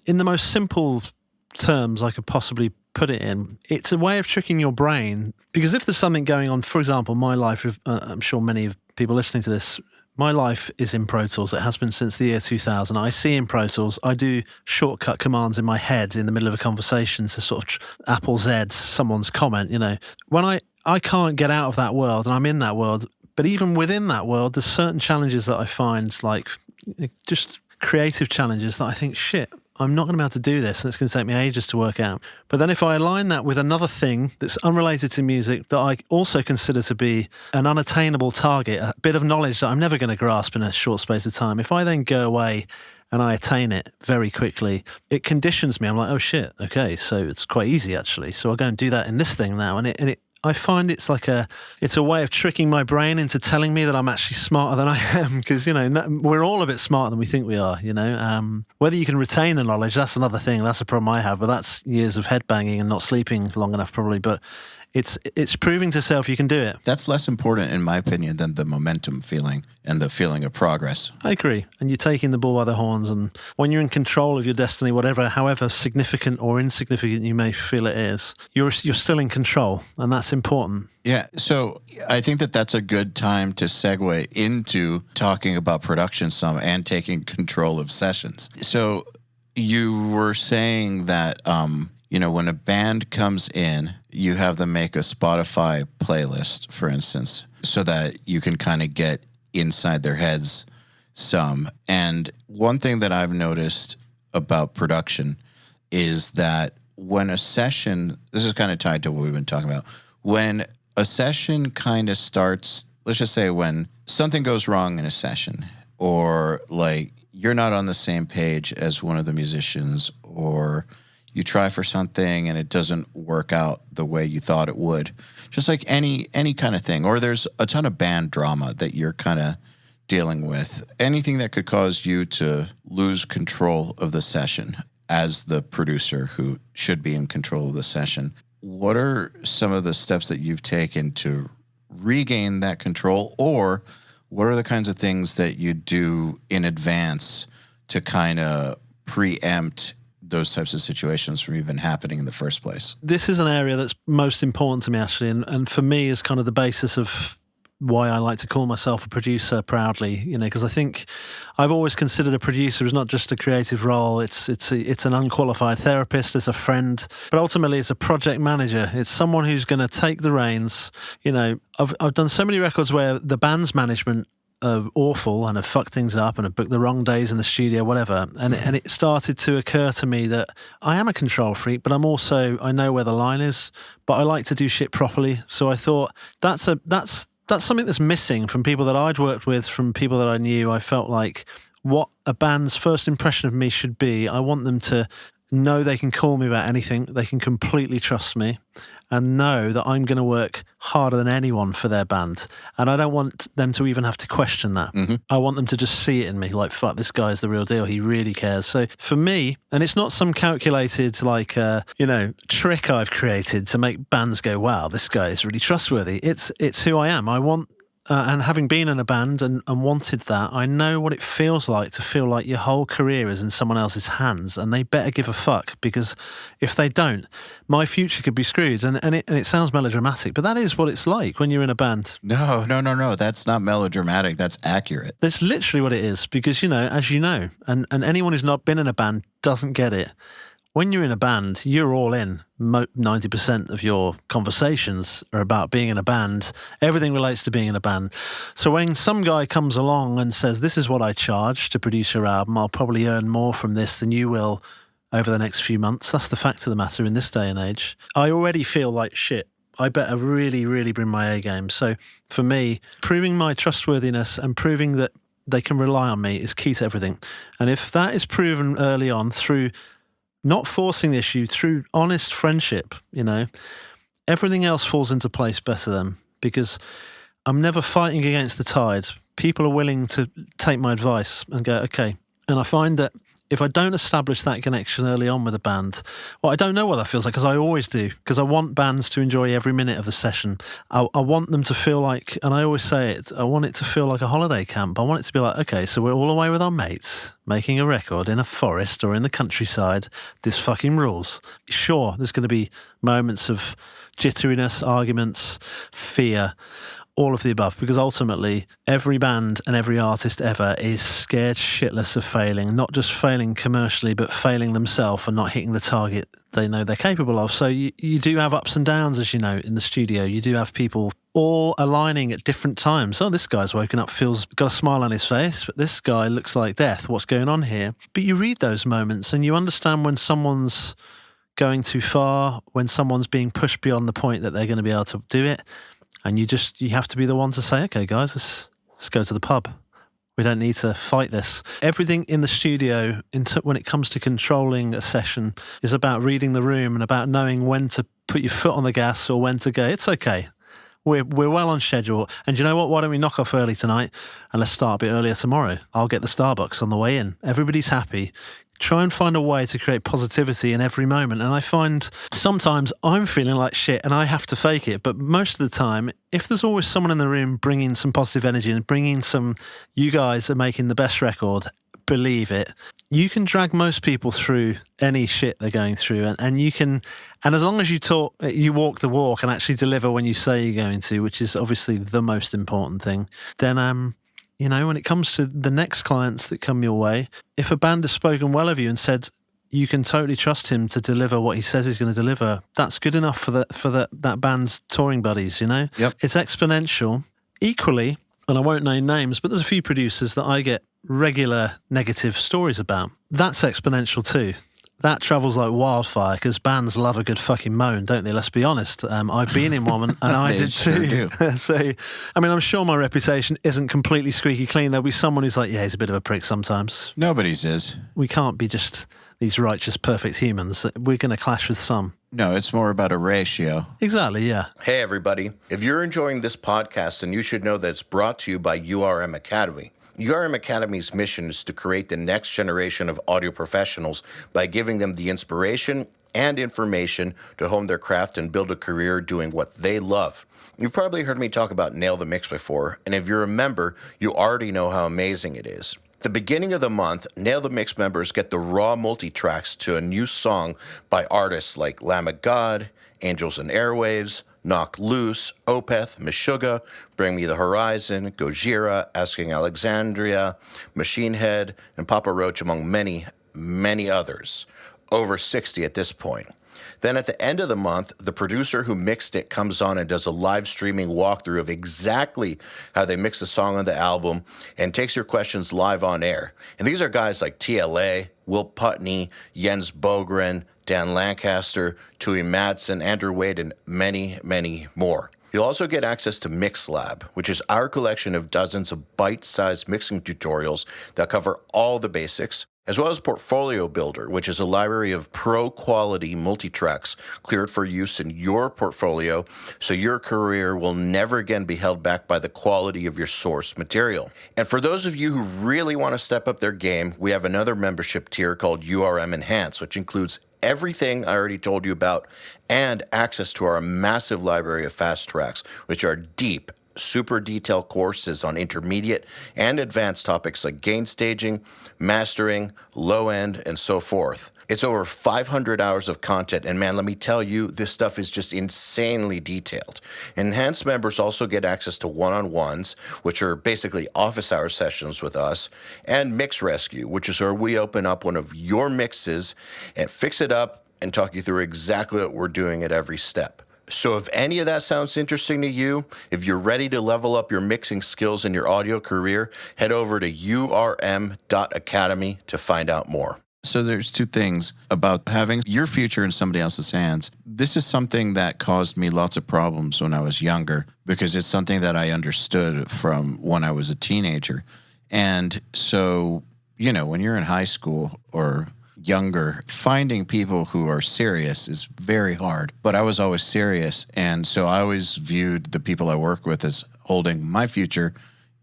in the most simple terms I could possibly put it in, it's a way of tricking your brain. Because if there's something going on, for example, my life, I'm sure many of people listening to this, my life is in Pro Tools. It has been since the year 2000. I see in Pro Tools, I do shortcut commands in my head in the middle of a conversation to sort of Apple Z someone's comment, you know. When I can't get out of that world and I'm in that world, but even within that world, there's certain challenges that I find, like just creative challenges that I think, shit, I'm not going to be able to do this and it's going to take me ages to work out. But then if I align that with another thing that's unrelated to music that I also consider to be an unattainable target, a bit of knowledge that I'm never going to grasp in a short space of time, if I then go away and I attain it very quickly, it conditions me. I'm like, oh shit, okay, so it's quite easy actually. So I'll go and do that in this thing now. And I find it's a way of tricking my brain into telling me that I'm actually smarter than I am, because, we're all a bit smarter than we think we are, Whether you can retain the knowledge, that's another thing. That's a problem I have, but that's years of headbanging and not sleeping long enough probably. But it's proving to self you can do it. That's less important, in my opinion, than the momentum feeling and the feeling of progress. I agree. And you're taking the bull by the horns, and when you're in control of your destiny, however significant or insignificant you may feel it is, you're still in control, and that's important. Yeah, so I think that's a good time to segue into talking about production some and taking control of sessions. So you were saying that, when a band comes in, you have them make a Spotify playlist, for instance, so that you can kind of get inside their heads some. And one thing that I've noticed about production is that when a session, this is kind of tied to what we've been talking about, when a session kind of starts, let's just say when something goes wrong in a session, or like you're not on the same page as one of the musicians, or you try for something and it doesn't work out the way you thought it would, just like any kind of thing, or there's a ton of band drama that you're kind of dealing with, anything that could cause you to lose control of the session as the producer who should be in control of the session. What are some of the steps that you've taken to regain that control, or what are the kinds of things that you do in advance to kind of preempt those types of situations from even happening in the first place? This is an area that's most important to me, actually, and for me is kind of the basis of why I like to call myself a producer proudly, because I think I've always considered a producer as not just a creative role. It's an unqualified therapist, it's a friend, but ultimately it's a project manager. It's someone who's going to take the reins. I've done so many records where the band's management are awful and have fucked things up and have booked the wrong days in the studio, whatever. And it started to occur to me that I am a control freak, but I know where the line is, but I like to do shit properly. So I thought that's something that's missing from people that I'd worked with, from people that I knew. I felt like what a band's first impression of me should be, I want them to know they can call me about anything, they can completely trust me, and know that I'm going to work harder than anyone for their band. And I don't want them to even have to question that. Mm-hmm. I want them to just see it in me, like, fuck, this guy's the real deal. He really cares. So for me, and it's not some calculated, trick I've created to make bands go, wow, this guy is really trustworthy. It's who I am. I want... and having been in a band and wanted that, I know what it feels like to feel like your whole career is in someone else's hands, and they better give a fuck, because if they don't, my future could be screwed. And it sounds melodramatic, but that is what it's like when you're in a band. No. That's not melodramatic. That's accurate. That's literally what it is, because, as you know, and anyone who's not been in a band doesn't get it. When you're in a band, you're all in. 90% of your conversations are about being in a band. Everything relates to being in a band. So when some guy comes along and says, this is what I charge to produce your album, I'll probably earn more from this than you will over the next few months. That's the fact of the matter in this day and age. I already feel like shit. I better really, really bring my A game. So for me, proving my trustworthiness and proving that they can rely on me is key to everything. And if that is proven early on through not forcing the issue, through honest friendship, everything else falls into place better then, because I'm never fighting against the tide. People are willing to take my advice and go, okay. And I find that if I don't establish that connection early on with a band, well, I don't know what that feels like, because I always do, because I want bands to enjoy every minute of the session. I want them to feel like, and I always say it, I want it to feel like a holiday camp. I want it to be like, okay, so we're all away with our mates, making a record in a forest or in the countryside. This fucking rules. Sure, there's going to be moments of jitteriness, arguments, fear, all of the above, because ultimately every band and every artist ever is scared shitless of failing, not just failing commercially, but failing themselves and not hitting the target they know they're capable of. So you do have ups and downs, as you know, in the studio. You do have people all aligning at different times. Oh, this guy's woken up, got a smile on his face, but this guy looks like death. What's going on here? But you read those moments and you understand when someone's going too far, when someone's being pushed beyond the point that they're going to be able to do it. And you have to be the one to say, okay, guys, let's go to the pub. We don't need to fight this. Everything in the studio, when it comes to controlling a session, is about reading the room and about knowing when to put your foot on the gas or when to go, it's okay. We're well on schedule. And you know what? Why don't we knock off early tonight and let's start a bit earlier tomorrow? I'll get the Starbucks on the way in. Everybody's happy. Try and find a way to create positivity in every moment. And I find sometimes I'm feeling like shit and I have to fake it. But most of the time, if there's always someone in the room bringing some positive energy and bringing some, you guys are making the best record, believe it, you can drag most people through any shit they're going through. And you can, and as long as you walk the walk and actually deliver when you say you're going to, which is obviously the most important thing, then, you know, when it comes to the next clients that come your way, if a band has spoken well of you and said you can totally trust him to deliver what he says he's going to deliver, that's good enough for that band's touring buddies, you know? Yep. It's exponential. Equally, and I won't name names, but there's a few producers that I get regular negative stories about. That's exponential too. That travels like wildfire because bands love a good fucking moan, don't they? Let's be honest. I've been in one and I did too. So, I mean, I'm sure my reputation isn't completely squeaky clean. There'll be someone who's like, yeah, he's a bit of a prick sometimes. Nobody's is. We can't be just these righteous, perfect humans. We're going to clash with some. No, it's more about a ratio. Exactly, yeah. Hey, everybody. If you're enjoying this podcast, then you should know that it's brought to you by URM Academy. URM Academy's mission is to create the next generation of audio professionals by giving them the inspiration and information to hone their craft and build a career doing what they love. You've probably heard me talk about Nail the Mix before, and if you're a member, you already know how amazing it is. At the beginning of the month, Nail the Mix members get the raw multi-tracks to a new song by artists like Lamb of God, Angels and Airwaves, Knock Loose, Opeth, Meshuggah, Bring Me the Horizon, Gojira, Asking Alexandria, Machine Head, and Papa Roach, among many, many others. Over 60 at this point. Then at the end of the month, the producer who mixed it comes on and does a live streaming walkthrough of exactly how they mix the song on the album and takes your questions live on air. And these are guys like TLA, Will Putney, Jens Bogren, Dan Lancaster, Tui Madsen, Andrew Wade, and many, many more. You'll also get access to MixLab, which is our collection of dozens of bite-sized mixing tutorials that cover all the basics, as well as Portfolio Builder, which is a library of pro-quality multi-tracks cleared for use in your portfolio, so your career will never again be held back by the quality of your source material. And for those of you who really want to step up their game, we have another membership tier called URM Enhance, which includes everything I already told you about and access to our massive library of fast tracks, which are deep, super detailed courses on intermediate and advanced topics like gain staging, mastering, low end, and so forth. It's over 500 hours of content, and man, let me tell you, this stuff is just insanely detailed. Enhanced members also get access to one-on-ones, which are basically office hour sessions with us, and Mix Rescue, which is where we open up one of your mixes and fix it up and talk you through exactly what we're doing at every step. So if any of that sounds interesting to you, if you're ready to level up your mixing skills in your audio career, head over to urm.academy to find out more. So there's two things about having your future in somebody else's hands. This is something that caused me lots of problems when I was younger because it's something that I understood from when I was a teenager. And so, you know, when you're in high school or younger, finding people who are serious is very hard. But I was always serious. And so I always viewed the people I work with as holding my future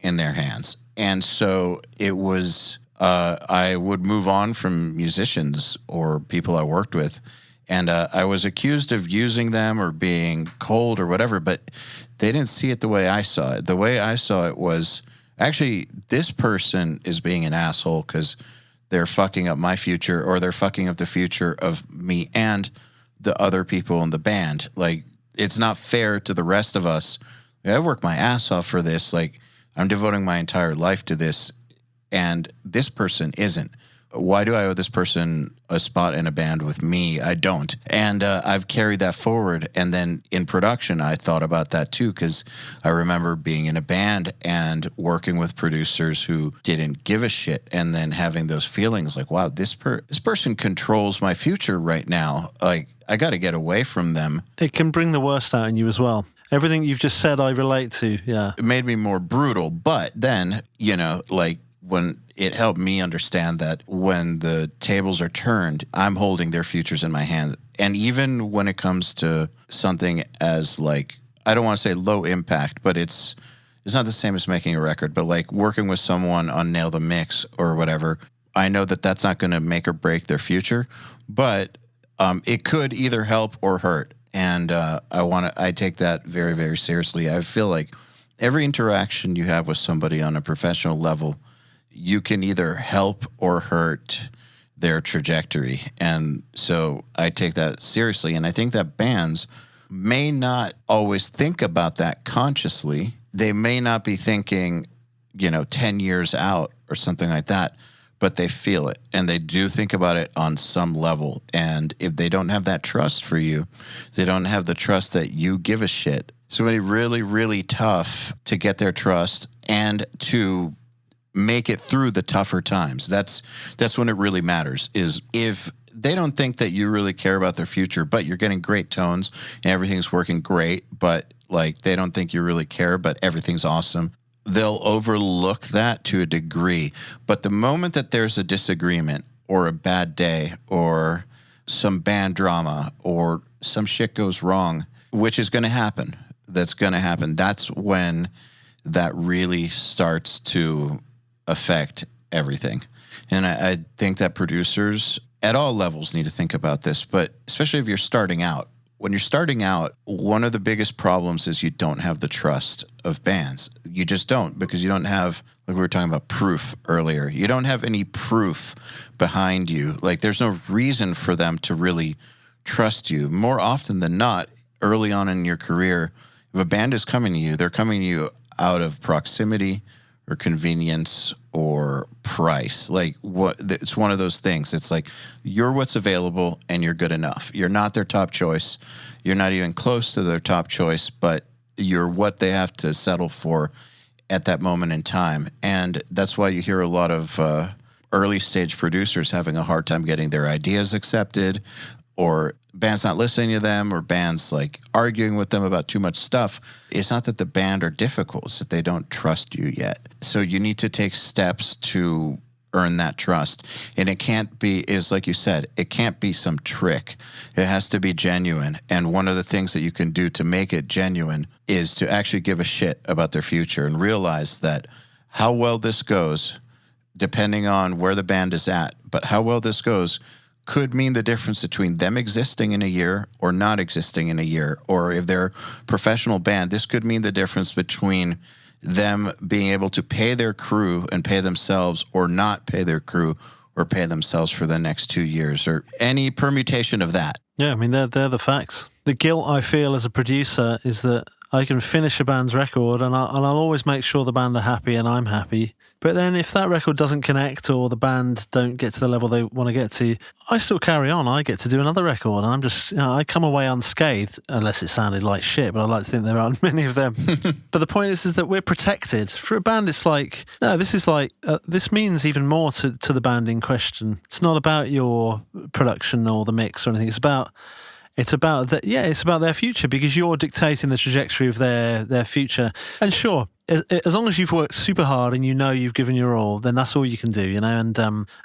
in their hands. And so it was... I would move on from musicians or people I worked with, and I was accused of using them or being cold or whatever, but they didn't see it the way I saw it. The way I saw it was, actually, this person is being an asshole because they're fucking up my future or they're fucking up the future of me and the other people in the band. Like, it's not fair to the rest of us. I work my ass off for this. Like, I'm devoting my entire life to this. And this person isn't. Why do I owe this person a spot in a band with me? I don't. And I've carried that forward. And then in production, I thought about that too, because I remember being in a band and working with producers who didn't give a shit, and then having those feelings like, wow, this person controls my future right now. Like, I got to get away from them. It can bring the worst out in you as well. Everything you've just said, I relate to. Yeah. It made me more brutal. But then, like when it helped me understand that when the tables are turned, I'm holding their futures in my hand. And even when it comes to something as like, I don't want to say low impact, but it's not the same as making a record, but like working with someone on Nail the Mix or whatever, I know that that's not going to make or break their future, but it could either help or hurt. And I take that very, very seriously. I feel like every interaction you have with somebody on a professional level, you can either help or hurt their trajectory. And so I take that seriously. And I think that bands may not always think about that consciously. They may not be thinking, 10 years out or something like that, but they feel it and they do think about it on some level. And if they don't have that trust for you, they don't have the trust that you give a shit. It's going to be really, really tough to get their trust and to make it through the tougher times. That's when it really matters, is if they don't think that you really care about their future, but you're getting great tones and everything's working great, but like they don't think you really care, but everything's awesome. They'll overlook that to a degree. But the moment that there's a disagreement or a bad day or some band drama or some shit goes wrong, which is going to happen, that's when that really starts to affect everything. And I think that producers at all levels need to think about this, but especially if you're starting out. When you're starting out, one of the biggest problems is you don't have the trust of bands. You just don't, because you don't have, like we were talking about proof earlier, you don't have any proof behind you. Like there's no reason for them to really trust you. More often than not, early on in your career, if a band is coming to you, they're coming to you out of proximity or convenience or price. Like it's one of those things. It's like you're what's available and you're good enough. You're not their top choice. You're not even close to their top choice, but you're what they have to settle for at that moment in time. And that's why you hear a lot of early stage producers having a hard time getting their ideas accepted, or bands not listening to them, or bands like arguing with them about too much stuff. It's not that the band are difficult, it's that they don't trust you yet. So you need to take steps to earn that trust. And it can't be, is like you said, it can't be some trick. It has to be genuine. And one of the things that you can do to make it genuine is to actually give a shit about their future and realize that how well this goes, depending on where the band is at, but how well this goes could mean the difference between them existing in a year or not existing in a year. Or if they're a professional band, this could mean the difference between them being able to pay their crew and pay themselves, or not pay their crew or pay themselves for the next 2 years, or any permutation of that. Yeah, I mean, they're the facts. The guilt I feel as a producer is that I can finish a band's record and I'll always make sure the band are happy and I'm happy. But then if that record doesn't connect or the band don't get to the level they want to get to, I still carry on. I get to do another record. And I'm just, I come away unscathed, unless it sounded like shit, but I like to think there aren't many of them. But the point is that we're protected. For a band, it's like, no, this is like, this means even more to the band in question. It's not about your production or the mix or anything. It's about that. Yeah, it's about their future, because you're dictating the trajectory of their future. And sure, as long as you've worked super hard and you know you've given your all, then that's all you can do, and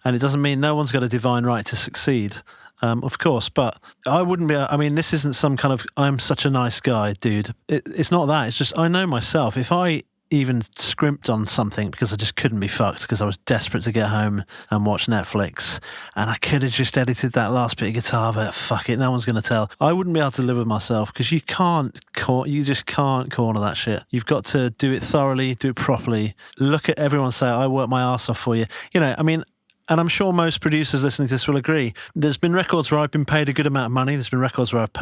it doesn't mean no one's got a divine right to succeed, of course. But I wouldn't be. I mean, this isn't some kind of I'm such a nice guy, dude. It's not that. It's just I know myself. If I even scrimped on something because I just couldn't be fucked, because I was desperate to get home and watch Netflix, and I could have just edited that last bit of guitar, but fuck it, no one's going to tell. I wouldn't be able to live with myself, because you just can't corner that shit. You've got to do it thoroughly, do it properly. Look at everyone say, I work my ass off for you. I mean, and I'm sure most producers listening to this will agree. There's been records where I've been paid a good amount of money. There's been records where I've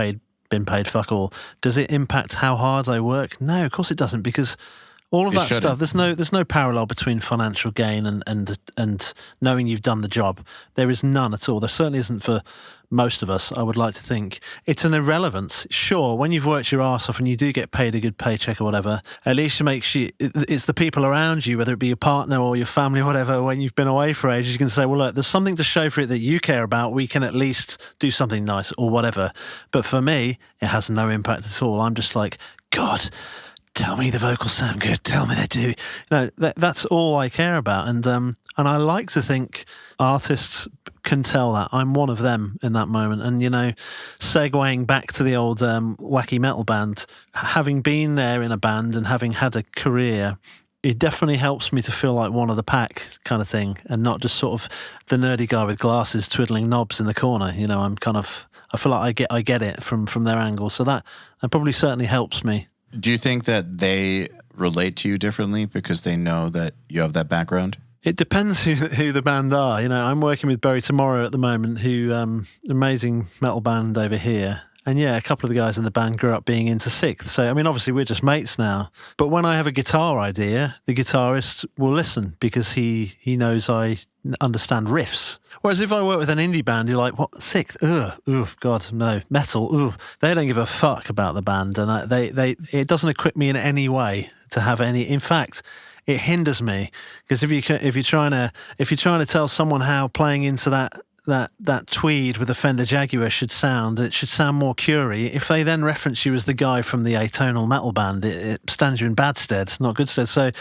been paid fuck all. Does it impact how hard I work? No, of course it doesn't, because All of It that shouldn't. stuff. There's no parallel between financial gain and knowing you've done the job. There is none at all. There certainly isn't for most of us, I would like to think. It's an irrelevance. Sure, when you've worked your arse off and you do get paid a good paycheck or whatever, at least it's the people around you, whether it be your partner or your family or whatever, when you've been away for ages, you can say, well, look, there's something to show for it that you care about. We can at least do something nice or whatever. But for me, it has no impact at all. I'm just like, God, tell me the vocals sound good. Tell me they do. That's all I care about. And I like to think artists can tell that. I'm one of them in that moment. And, segueing back to the old wacky metal band, having been there in a band and having had a career, it definitely helps me to feel like one of the pack kind of thing and not just sort of the nerdy guy with glasses twiddling knobs in the corner. I feel like I get it from their angle. So that probably certainly helps me. Do you think that they relate to you differently because they know that you have that background? It depends who the band are. I'm working with Bury Tomorrow at the moment, who amazing metal band over here. And yeah, a couple of the guys in the band grew up being into SikTh. So, obviously we're just mates now. But when I have a guitar idea, the guitarist will listen because he knows I understand riffs. Whereas if I work with an indie band, you're like, what, SikTh? Ugh, God, no. Metal, they don't give a fuck about the band. And it doesn't equip me in any way to have any. In fact, it hinders me because if you're trying to tell someone how playing into that tweed with a Fender Jaguar should sound, it should sound more Curie. If they then reference you as the guy from the atonal metal band, it stands you in bad stead, not good stead. So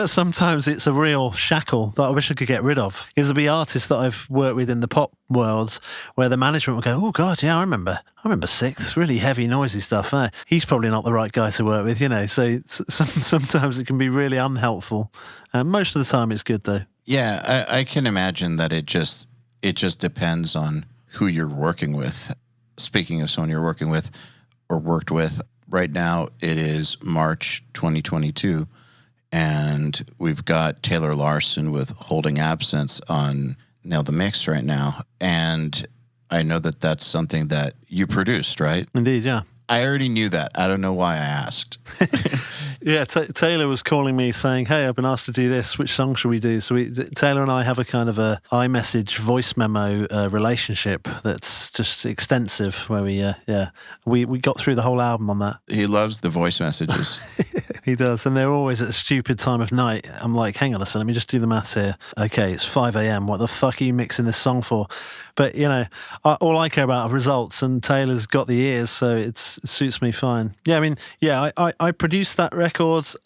sometimes it's a real shackle that I wish I could get rid of. Because there'll be artists that I've worked with in the pop world where the management will go, oh God, yeah, I remember SikTh, really heavy, noisy stuff. He's probably not the right guy to work with, So sometimes it can be really unhelpful. Most of the time it's good though. Yeah, I can imagine that it just depends on who you're working with. Speaking of someone you're working with or worked with, right now it is March 2022, and we've got Taylor Larson with Holding Absence on Nail the Mix right now. And I know that that's something that you produced, right? Indeed, yeah. I already knew that. I don't know why I asked. Yeah, Taylor was calling me saying, hey, I've been asked to do this. Which song should we do? So Taylor and I have a kind of a iMessage voice memo relationship that's just extensive where we got through the whole album on that. He loves the voice messages. He does. And they're always at a stupid time of night. I'm like, hang on a second, let me just do the maths here. Okay, it's 5 a.m. What the fuck are you mixing this song for? But, all I care about are results, and Taylor's got the ears, so it suits me fine. Yeah, I produced that record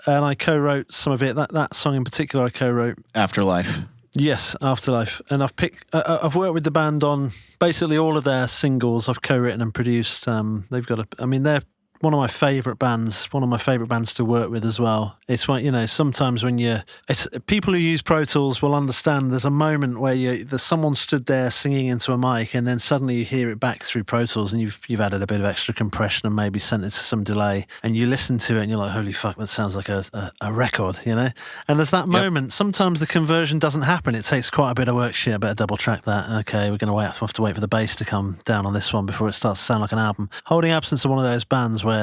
and I co-wrote some of it. That song in particular I co-wrote. Afterlife. Yes, Afterlife. And I've worked with the band on basically all of their singles. I've co-written and produced. They're one of my favourite bands to work with as well. It's like, sometimes when people who use Pro Tools will understand there's a moment where there's someone stood there singing into a mic and then suddenly you hear it back through Pro Tools and you've added a bit of extra compression and maybe sent it to some delay and you listen to it and you're like, holy fuck, that sounds like a record, And there's that moment. Sometimes the conversion doesn't happen. It takes quite a bit of work. Shit, I better double track that. Okay, we're going to have to wait for the bass to come down on this one before it starts to sound like an album. Holding Absence are one of those bands where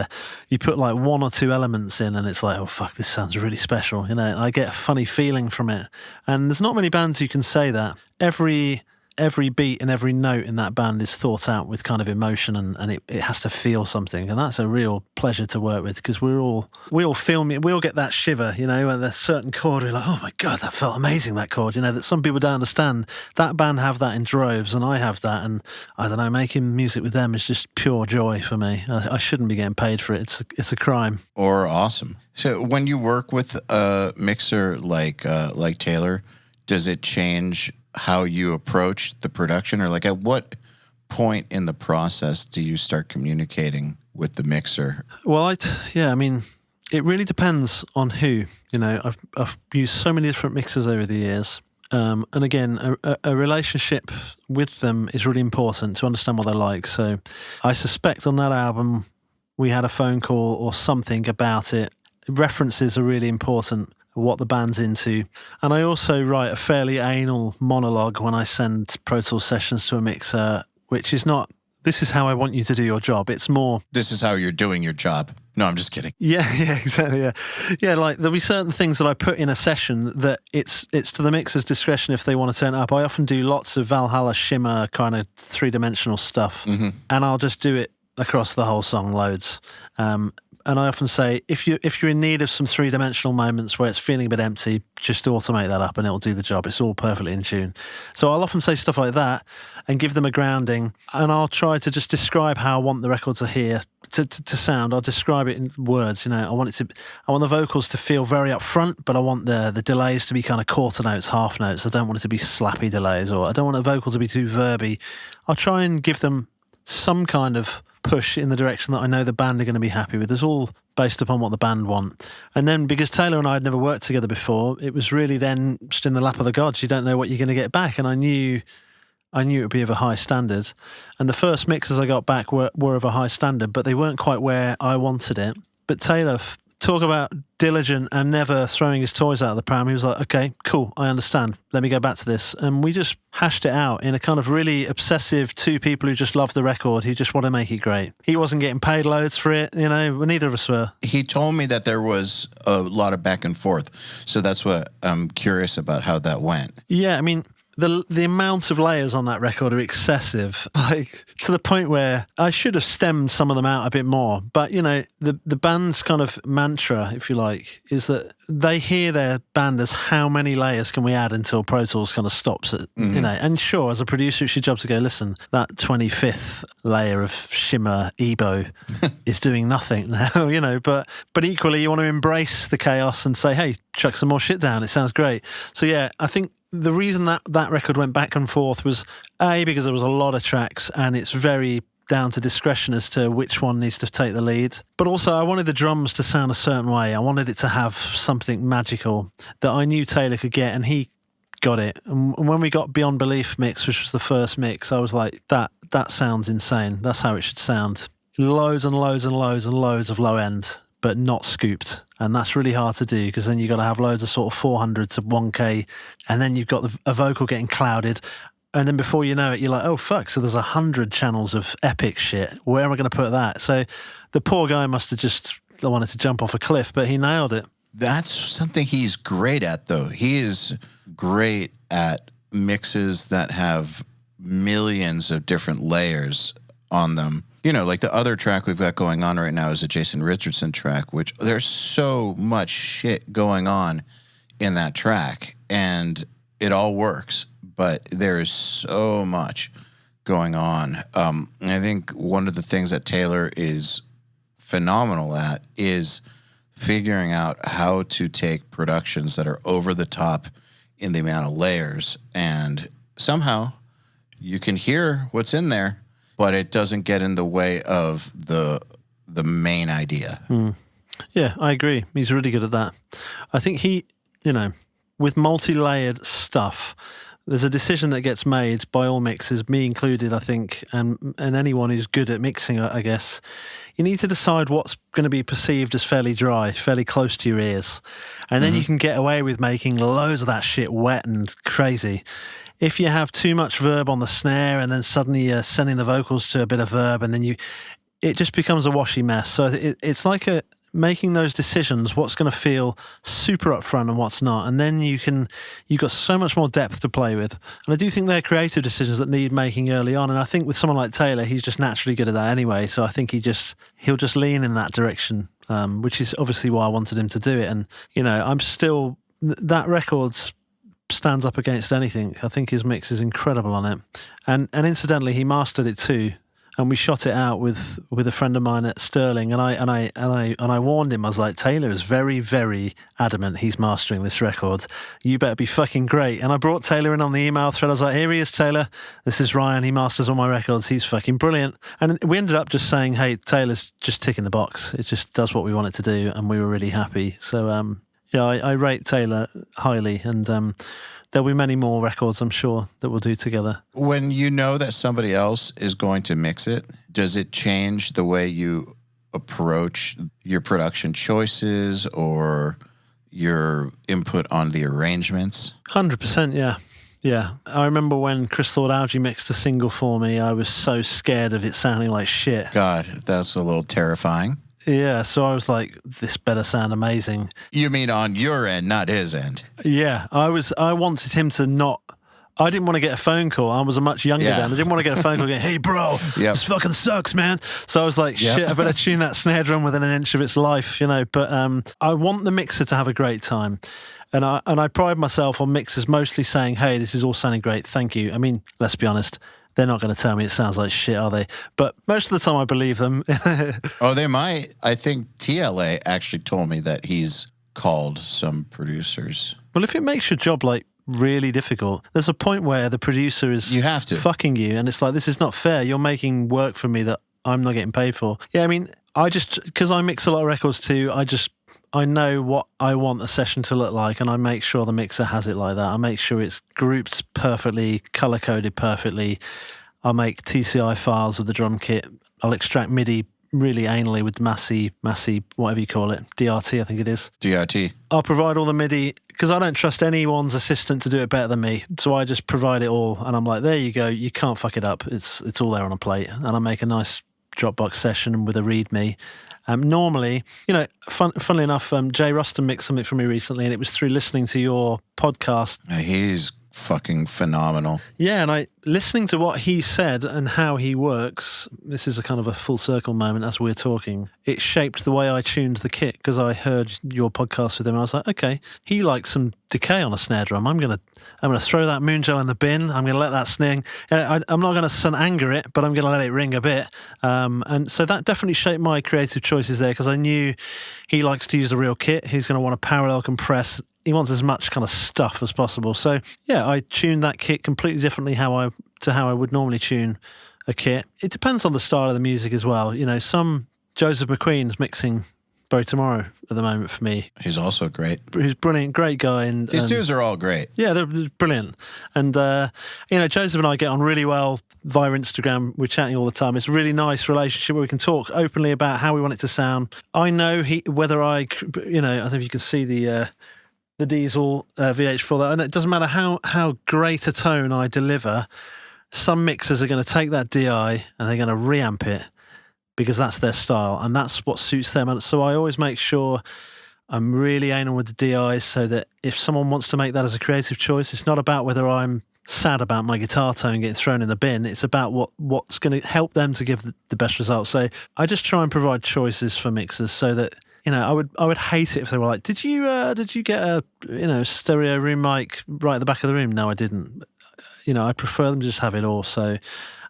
you put like one or two elements in and it's like, oh fuck, this sounds really special, and I get a funny feeling from it. And there's not many bands who can say that. Every beat and every note in that band is thought out with kind of emotion and it has to feel something, and that's a real pleasure to work with because we all feel me. We all get that shiver, when there's a certain chord we're like, oh my god, that felt amazing, that chord, that some people don't understand. That band have that in droves and I have that, and I don't know, making music with them is just pure joy for me. I shouldn't be getting paid for it. It's a crime. Or awesome. So when you work with a mixer like Taylor, does it change how you approach the production, or like at what point in the process do you start communicating with the mixer? Well, it really depends on who. I've used so many different mixers over the years. And again, a relationship with them is really important to understand what they're like. So I suspect on that album, we had a phone call or something about it. References are really important, what the band's into. And I also write a fairly anal monologue when I send Pro Tools sessions to a mixer, which is not, this is how I want you to do your job. It's more, this is how you're doing your job. No, I'm just kidding. Yeah, exactly. Yeah. Like there'll be certain things that I put in a session that it's to the mixer's discretion if they want to turn it up. I often do lots of Valhalla shimmer kind of 3-dimensional stuff, and I'll just do it across the whole song loads. And I often say, if you're in need of some 3-dimensional moments where it's feeling a bit empty, just automate that up and it'll do the job. It's all perfectly in tune. So I'll often say stuff like that and give them a grounding, and I'll try to just describe how I want the record to hear, to sound. I'll describe it in words. I want the vocals to feel very up front, but I want the delays to be kind of quarter notes, half notes. I don't want it to be slappy delays, or I don't want the vocal to be too verby. I'll try and give them some kind of push in the direction that I know the band are going to be happy with. It's all based upon what the band want. And then because Taylor and I had never worked together before, it was really then just in the lap of the gods. You don't know what you're going to get back. And I knew it would be of a high standard. And the first mixes I got back were of a high standard, but they weren't quite where I wanted it. But Taylor, talk about diligent and never throwing his toys out of the pram. He was like, okay, cool, I understand. Let me go back to this. And we just hashed it out in a kind of really obsessive two people who just love the record, who just want to make it great. He wasn't getting paid loads for it, neither of us were. He told me that there was a lot of back and forth. So that's what I'm curious about, how that went. Yeah, I mean, the amount of layers on that record are excessive, like to the point where I should have stemmed some of them out a bit more. But the band's kind of mantra, if you like, is that they hear their band as how many layers can we add until Pro Tools kind of stops it. And sure, as a producer, it's your job to go, listen, that 25th layer of shimmer EBO is doing nothing now, but equally you want to embrace the chaos and say, hey, chuck some more shit down. It sounds great. So yeah, I think the reason that record went back and forth was because there was a lot of tracks and it's very down to discretion as to which one needs to take the lead. But also I wanted the drums to sound a certain way. I wanted it to have something magical that I knew Taylor could get, and he got it. And when we got Beyond Belief mix, which was the first mix, I was like, that sounds insane. That's how it should sound. Loads and loads and loads and loads of low end, but not scooped. And that's really hard to do, because then you've got to have loads of sort of 400 to 1K, and then you've got a vocal getting clouded. And then before you know it, you're like, oh, fuck, so there's 100 channels of epic shit. Where am I going to put that? So the poor guy must have just wanted to jump off a cliff, but he nailed it. That's something he's great at, though. He is great at mixes that have millions of different layers on them. Like the other track we've got going on right now is a Jason Richardson track, which there's so much shit going on in that track, and it all works, but there is so much going on. And I think one of the things that Taylor is phenomenal at is figuring out how to take productions that are over the top in the amount of layers, and somehow you can hear what's in there, but it doesn't get in the way of the main idea. Yeah, I agree. He's really good at that. I think he, with multi-layered stuff, there's a decision that gets made by all mixers, me included, I think, and anyone who's good at mixing, I guess. You need to decide what's going to be perceived as fairly dry, fairly close to your ears. And then you can get away with making loads of that shit wet and crazy. If you have too much verb on the snare and then suddenly you're sending the vocals to a bit of verb, and then it just becomes a washy mess. So it's like making those decisions, what's going to feel super upfront and what's not. And then you've got so much more depth to play with. And I do think they're creative decisions that need making early on. And I think with someone like Taylor, he's just naturally good at that anyway. So I think he'll just lean in that direction, which is obviously why I wanted him to do it. And, I'm still, that record's stands up against anything. I think his mix is incredible on it, and incidentally, he mastered it too. And we shot it out with a friend of mine at Sterling, and I warned him. I was like, Taylor is very, very adamant he's mastering this record. You better be fucking great. And I brought Taylor in on the email thread. I was like, here he is, Taylor. This is Ryan. He masters all my records. He's fucking brilliant. And we ended up just saying, hey, Taylor's just ticking the box. It just does what we want it to do, and we were really happy. So yeah, I rate Taylor highly, and there'll be many more records, I'm sure, that we'll do together. When you know that somebody else is going to mix it, does it change the way you approach your production choices or your input on the arrangements? 100%, yeah. Yeah. I remember when Chris Thought Algie mixed a single for me, I was so scared of it sounding like shit. God, that's a little terrifying. Yeah, so I was like, this better sound amazing. You mean on your end, not his end? Yeah, I wanted him to not. I didn't want to get a phone call. I was a much younger Yeah. band. I didn't want to get a phone call going, hey, bro, Yep. this fucking sucks, man. So I was like, Yep. shit, I better tune that snare drum within an inch of its life, you know. But I want the mixer to have a great time. And I pride myself on mixers mostly saying, hey, this is all sounding great, thank you. I mean, let's be honest, they're not going to tell me it sounds like shit, are they? But most of the time I believe them. Oh, they might. I think TLA actually told me that he's called some producers. Well, if it makes your job like really difficult, there's a point where the producer is You have to. fucking you, and it's like, this is not fair. You're making work for me that I'm not getting paid for. Yeah, I mean, I just, because I mix a lot of records too, I know what I want a session to look like, and I make sure the mixer has it like that. I make sure it's grouped perfectly, color-coded perfectly. I'll make TCI files with the drum kit. I'll extract MIDI really anally with Massey, whatever you call it, DRT, I think it is. DRT. I'll provide all the MIDI, because I don't trust anyone's assistant to do it better than me. So I just provide it all, and I'm like, there you go, you can't fuck it up. It's all there on a plate. And I make a nice Dropbox session with a README. Normally, you know, funnily enough, Jay Ruston mixed something for me recently, and it was through listening to your podcast. He's fucking phenomenal. Yeah, and listening to what he said and how he works, this is a kind of a full circle moment as we're talking. It shaped the way I tuned the kit, because I heard your podcast with him and I was like, okay, he likes some decay on a snare drum. I'm gonna throw that moon gel in the bin. I'm gonna let that sting. I'm not gonna sun anger it, but I'm gonna let it ring a bit. And so that definitely shaped my creative choices there, because I knew he likes to use the real kit. He's gonna want to parallel compress. He wants as much kind of stuff as possible. So yeah, I tuned that kit completely differently how I would normally tune a kit. It depends on the style of the music as well. You know, some Joseph McQueen's mixing Bo Tomorrow at the moment for me. He's also great. He's brilliant, great guy. And These dudes are all great. yeah, they're brilliant. And, you know, Joseph and I get on really well via Instagram. We're chatting all the time. It's a really nice relationship where we can talk openly about how we want it to sound. I know whether I don't know if you can see the Diesel VH4, and it doesn't matter how great a tone I deliver, some mixers are going to take that DI and they're going to reamp it because that's their style and that's what suits them. And so I always make sure I'm really anal with the DIs, so that if someone wants to make that as a creative choice, it's not about whether I'm sad about my guitar tone getting thrown in the bin. It's about what's going to help them to give the best results. So I just try and provide choices for mixers so that, you know, I would hate it if they were like, did you get a stereo room mic right at the back of the room? No, I didn't. You know, I prefer them to just have it all. So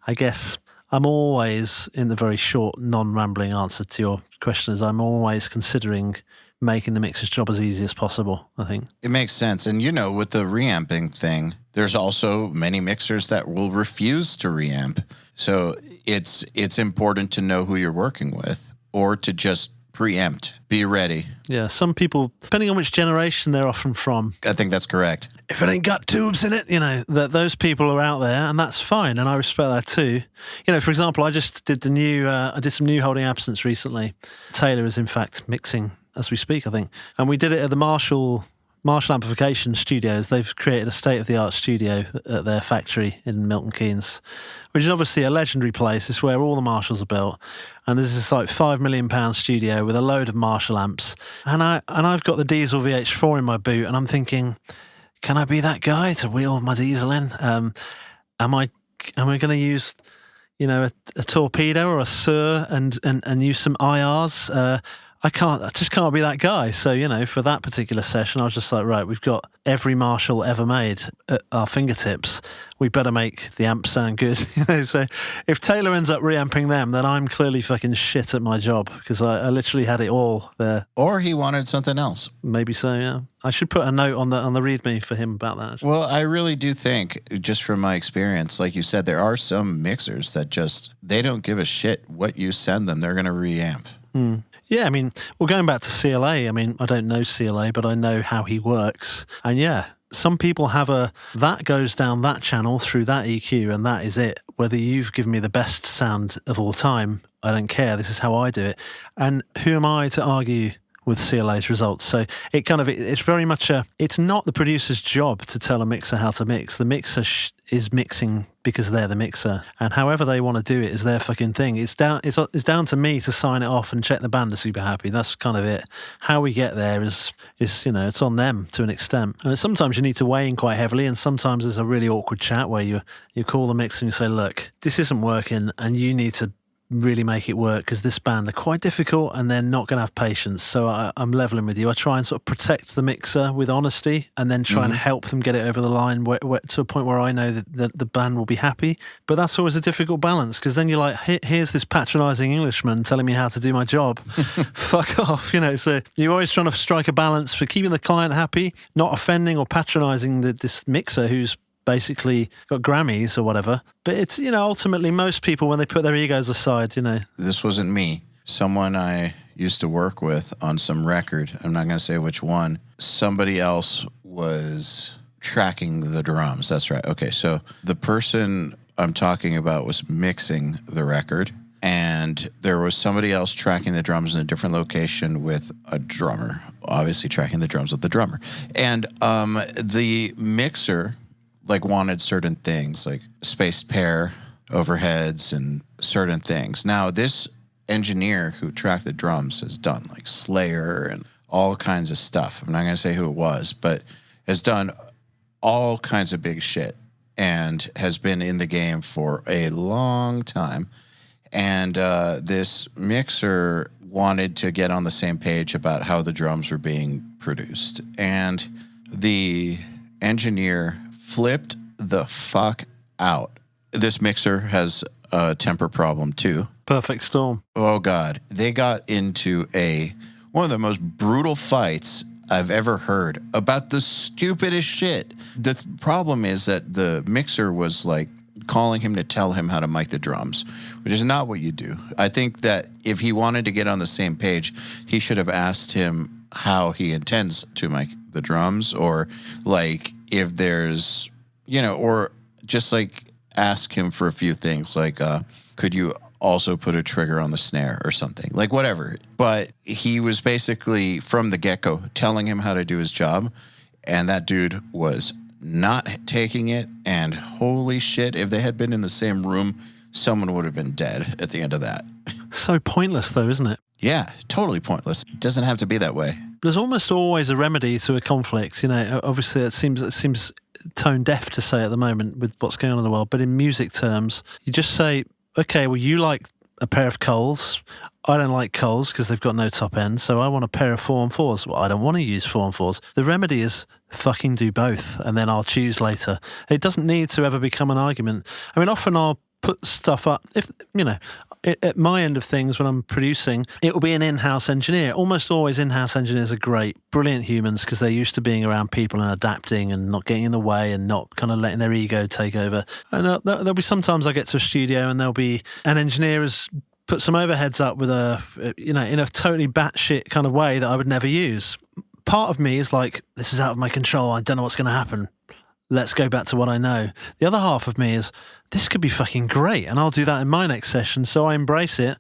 I guess I'm always, in the very short, non-rambling answer to your question, is I'm always considering making the mixer's job as easy as possible, I think. It makes sense. And, you know, with the reamping thing, there's also many mixers that will refuse to reamp. So it's important to know who you're working with, or to just preempt, be ready. Yeah, some people, depending on which generation they're often from, I think that's correct. if it ain't got tubes in it, you know, that those people are out there, and that's fine, and I respect that too. You know, for example, I just did I did some new Holding Absence recently. Taylor is in fact mixing as we speak, I think, and we did it at the Marshall Amplification Studios. They've created a state-of-the-art studio at their factory in Milton Keynes, which is obviously a legendary place. It's where all the Marshalls are built, and there's this like £5 million studio with a load of Marshall amps, and I've got the Diesel VH4 in my boot, and I'm thinking, can I be that guy to wheel my Diesel in? Am I going to use, you know, a torpedo or a SUR and use some IRs? I just can't be that guy. So, you know, for that particular session, I was just like, right, we've got every Marshall ever made at our fingertips. We better make the amp sound good. You know, so if Taylor ends up reamping them, then I'm clearly fucking shit at my job, because I literally had it all there. Or he wanted something else. Maybe so, yeah. I should put a note on the README for him about that. Well, I really do think, just from my experience, like you said, there are some mixers that they don't give a shit what you send them. They're going to reamp. Yeah, I mean, well, going back to CLA, I mean, I don't know CLA, but I know how he works. And yeah, some people have that goes down that channel through that EQ, and that is it. Whether you've given me the best sound of all time, I don't care. This is how I do it. And who am I to argue with CLA's results. So it's very much it's not the producer's job to tell a mixer how to mix. The mixer is mixing because they're the mixer, and however they want to do it is their fucking thing. It's down to me to sign it off and check the band are super happy. That's kind of it. How we get there is it's on them to an extent. And sometimes you need to weigh in quite heavily, and sometimes there's a really awkward chat where you call the mixer and you say, look, this isn't working and you need to really make it work because this band are quite difficult and they're not going to have patience. So I'm leveling with you. I try and sort of protect the mixer with honesty and then try and help them get it over the line to a point where I know that the band will be happy. But that's always a difficult balance because then you're like, here's this patronising Englishman telling me how to do my job. Fuck off, So you're always trying to strike a balance for keeping the client happy, not offending or patronising this mixer who's basically got Grammys or whatever. But it's, ultimately most people, when they put their egos aside, This wasn't me. Someone I used to work with on some record, I'm not going to say which one, somebody else was tracking the drums. That's right. Okay, so the person I'm talking about was mixing the record, and there was somebody else tracking the drums in a different location with a drummer, obviously tracking the drums with the drummer. And the mixer wanted certain things like spaced pair, overheads, and certain things. Now, this engineer who tracked the drums has done Slayer and all kinds of stuff. I'm not going to say who it was, but has done all kinds of big shit and has been in the game for a long time. And this mixer wanted to get on the same page about how the drums were being produced. And the engineer flipped the fuck out. This mixer has a temper problem too. Perfect storm. Oh God. They got into one of the most brutal fights I've ever heard about the stupidest shit. The problem is that the mixer was calling him to tell him how to mic the drums, which is not what you do. I think that if he wanted to get on the same page, he should have asked him how he intends to mic the drums, or if there's, or just ask him for a few things, could you also put a trigger on the snare or something, whatever. But he was basically from the get-go telling him how to do his job, and that dude was not taking it. And holy shit, if they had been in the same room, someone would have been dead at the end of that. So pointless though, isn't it? Yeah, totally pointless. It doesn't have to be that way. There's almost always a remedy to a conflict. Obviously it seems tone deaf to say at the moment with what's going on in the world, but in music terms, you just say, okay, well, you like a pair of Coles. I don't like Coles because they've got no top end, so I want a pair of 4-on-4s. Well, I don't want to use 4-on-4s. The remedy is fucking do both, and then I'll choose later. It doesn't need to ever become an argument. I mean, often I'll put stuff up, at my end of things when I'm producing, it will be an in-house engineer. Almost always in-house engineers are great, brilliant humans because they're used to being around people and adapting and not getting in the way and not kind of letting their ego take over. And there'll be sometimes I get to a studio and there'll be an engineer has put some overheads up with in a totally batshit kind of way that I would never use. Part of me is this is out of my control. I don't know what's going to happen. Let's go back to what I know. The other half of me is, this could be fucking great, and I'll do that in my next session. So I embrace it,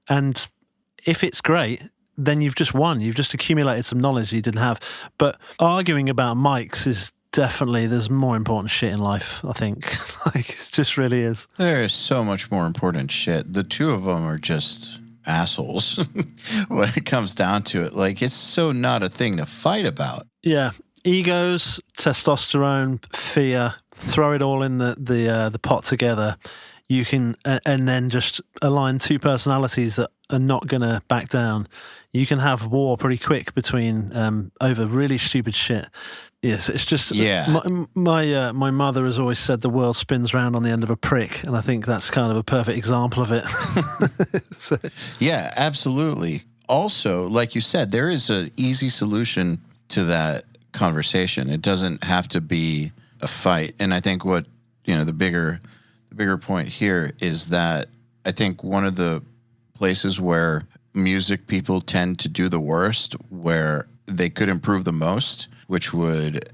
and if it's great, then you've just won. You've just accumulated some knowledge you didn't have. But arguing about mics is definitely, there's more important shit in life, I think. It just really is. There is so much more important shit. The two of them are just assholes when it comes down to it. It's so not a thing to fight about. Yeah. Egos, testosterone, fear, throw it all in the pot together. You can, and then just align two personalities that are not going to back down. You can have war pretty quick between over really stupid shit. Yes, it's just my mother has always said the world spins round on the end of a prick, and I think that's kind of a perfect example of it. So. Yeah, absolutely. Also, like you said, there is an easy solution to that conversation. It doesn't have to be a fight. And I think what, the bigger point here is that I think one of the places where music people tend to do the worst, where they could improve the most, which would,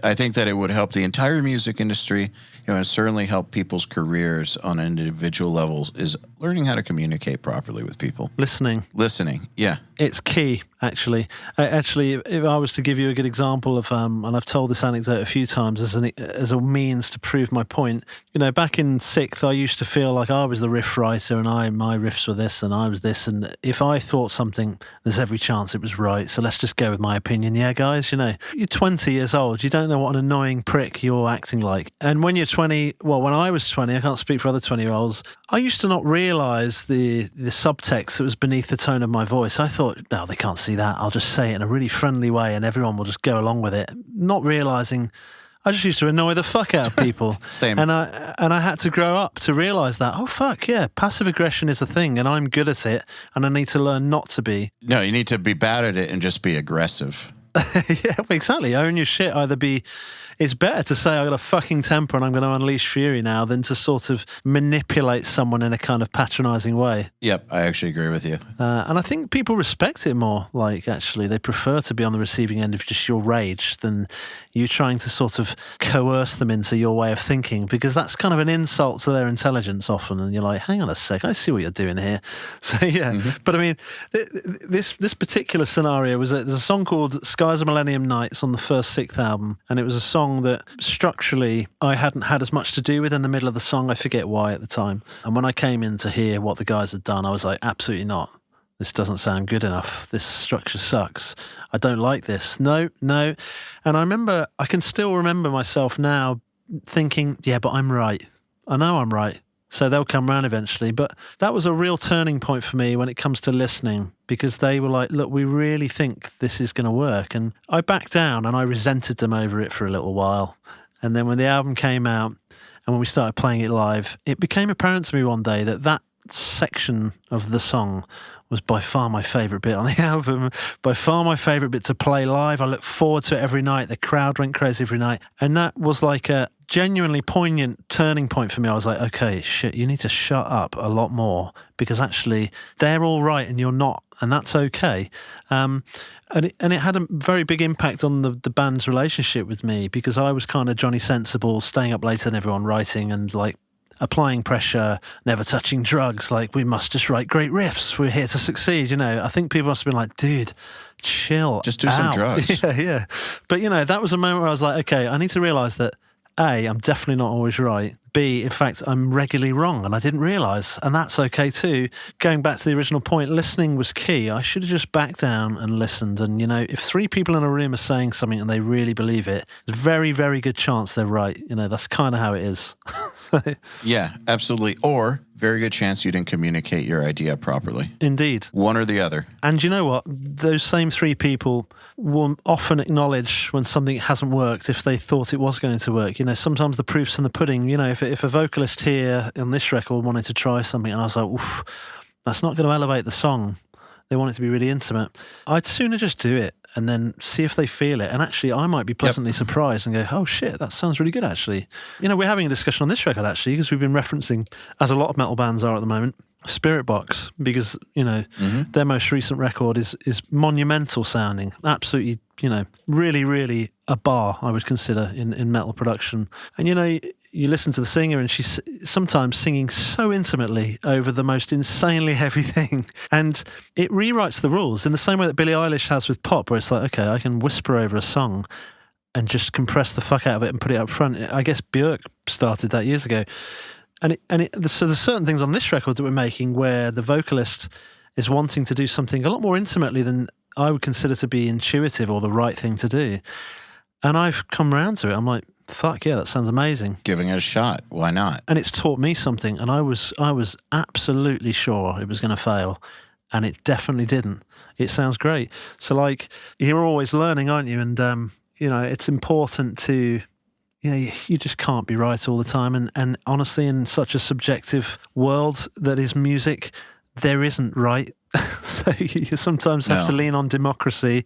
I think that it would help the entire music industry, and certainly help people's careers on an individual level, is learning how to communicate properly with people. Listening, yeah. It's key, actually. Actually, if I was to give you a good example of, and I've told this anecdote a few times as a means to prove my point. Back in SikTh, I used to feel like I was the riff writer, and my riffs were this, and I was this, and if I thought something, there's every chance it was right. So let's just go with my opinion. Yeah, guys, you're 20 years old. You don't know what an annoying prick you're acting like. And when you're 20, well, when I was 20, I can't speak for other 20-year-olds, I used to not realise the subtext that was beneath the tone of my voice. I thought, no, they can't see that. I'll just say it in a really friendly way and everyone will just go along with it. Not realising I just used to annoy the fuck out of people. Same. And I had to grow up to realise that, oh, fuck, yeah, passive aggression is a thing and I'm good at it and I need to learn not to be. No, you need to be bad at it and just be aggressive. Yeah, exactly. Own your shit. It's better to say I got a fucking temper and I'm going to unleash fury now than to sort of manipulate someone in a kind of patronising way. Yep, I actually agree with you. And I think people respect it more. Like, actually, they prefer to be on the receiving end of just your rage than you trying to sort of coerce them into your way of thinking, because that's kind of an insult to their intelligence often. And you're like, hang on a sec, I see what you're doing here. So, yeah. Mm-hmm. But I mean, this particular scenario was there's a song called Skies of Millennium Nights on the first SikTh album. And it was a song that structurally I hadn't had as much to do with in the middle of the song. I forget why at the time. And when I came in to hear what the guys had done, I was like, absolutely not. This doesn't sound good enough. This structure sucks. I don't like this. No. And I can still remember myself now thinking, yeah, but I'm right. I know I'm right. So they'll come round eventually. But that was a real turning point for me when it comes to listening, because they were like, look, we really think this is going to work. And I backed down and I resented them over it for a little while. And then when the album came out and when we started playing it live, it became apparent to me one day that section of the song was by far my favourite bit on the album, by far my favourite bit to play live. I looked forward to it every night. The crowd went crazy every night. And that was like a genuinely poignant turning point for me. I was like, okay, shit, you need to shut up a lot more, because actually they're all right and you're not, and that's okay. And it had a very big impact on the band's relationship with me, because I was kind of Johnny Sensible, staying up later than everyone, writing and like applying pressure, never touching drugs, like we must just write great riffs, we're here to succeed. I think people must have been like, dude, chill, just do some drugs. Yeah. But that was a moment where I was like, okay, I need to realise that A, I'm definitely not always right. B, in fact, I'm regularly wrong and I didn't realise, and that's okay too. Going back to the original point, listening was key. I should have just backed down and listened. And if 3 people in a room are saying something and they really believe it, there's a very, very good chance they're right. That's kind of how it is. Yeah, absolutely. Or very good chance you didn't communicate your idea properly. Indeed. One or the other. And you know what? Those same 3 people will often acknowledge when something hasn't worked if they thought it was going to work. Sometimes the proof's in the pudding. If a vocalist here on this record wanted to try something and I was like, oof, that's not going to elevate the song. They want it to be really intimate. I'd sooner just do it and then see if they feel it. And actually, I might be pleasantly surprised and go, oh shit, that sounds really good actually. We're having a discussion on this record actually, because we've been referencing, as a lot of metal bands are at the moment, Spirit Box, because, their most recent record is monumental sounding. Absolutely, really, really a bar, I would consider, in metal production. And, you listen to the singer and she's sometimes singing so intimately over the most insanely heavy thing. And it rewrites the rules in the same way that Billie Eilish has with pop, where it's like, okay, I can whisper over a song and just compress the fuck out of it and put it up front. I guess Björk started that years ago. So there's certain things on this record that we're making where the vocalist is wanting to do something a lot more intimately than I would consider to be intuitive or the right thing to do. And I've come around to it. I'm like, fuck yeah, that sounds amazing. Giving it a shot. Why not? And it's taught me something. And I was absolutely sure it was going to fail. And it definitely didn't. It sounds great. So like, you're always learning, aren't you? And, it's important to, you just can't be right all the time. And honestly, in such a subjective world that is music, there isn't right. So you sometimes have to lean on democracy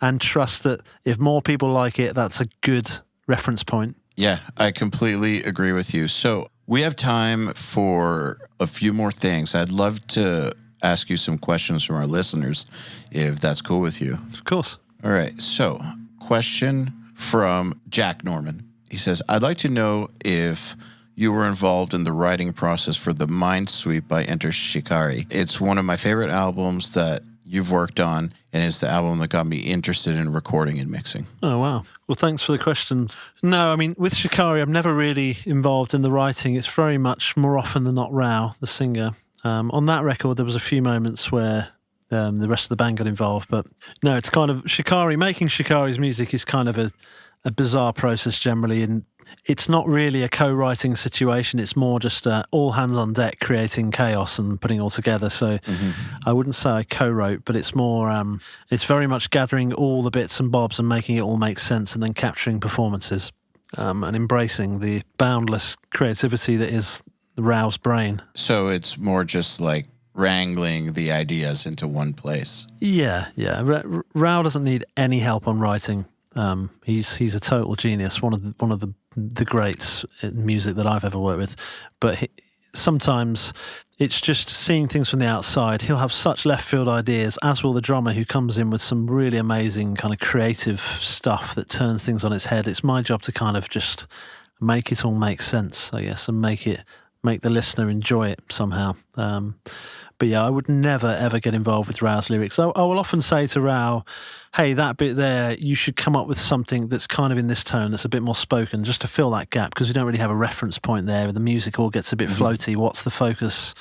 and trust that if more people like it, that's a good reference point. Yeah, I completely agree with you. So we have time for a few more things. I'd love to ask you some questions from our listeners, if that's cool with you. Of course. All right. So question from Jack Norman. He says, I'd like to know if you were involved in the writing process for The Mind Sweep by Enter Shikari. It's one of my favorite albums that you've worked on, and it's the album that got me interested in recording and mixing. Oh, wow. Well, thanks for the question. No, I mean, with Shikari, I'm never really involved in the writing. It's very much more often than not Rao, the singer. On that record, there was a few moments where the rest of the band got involved, but no, it's kind of Shikari. Making Shikari's music is kind of a bizarre process generally, and it's not really a co-writing situation. It's more just all hands on deck, creating chaos and putting it all together. So I wouldn't say I co-wrote, but it's more, it's very much gathering all the bits and bobs and making it all make sense, and then capturing performances and embracing the boundless creativity that is Rao's brain. So it's more just like wrangling the ideas into one place. Yeah. Rao doesn't need any help on writing. He's a total genius, one of the greats in music that I've ever worked with. But sometimes it's just seeing things from the outside. He'll have such left field ideas, as will the drummer, who comes in with some really amazing kind of creative stuff that turns things on its head. It's my job to kind of just make it all make sense, I guess, and make the listener enjoy it somehow. But yeah, I would never, ever get involved with Rao's lyrics. I will often say to Rao, hey, that bit there, you should come up with something that's kind of in this tone, that's a bit more spoken, just to fill that gap, because we don't really have a reference point there. The music all gets a bit floaty. What's the focus?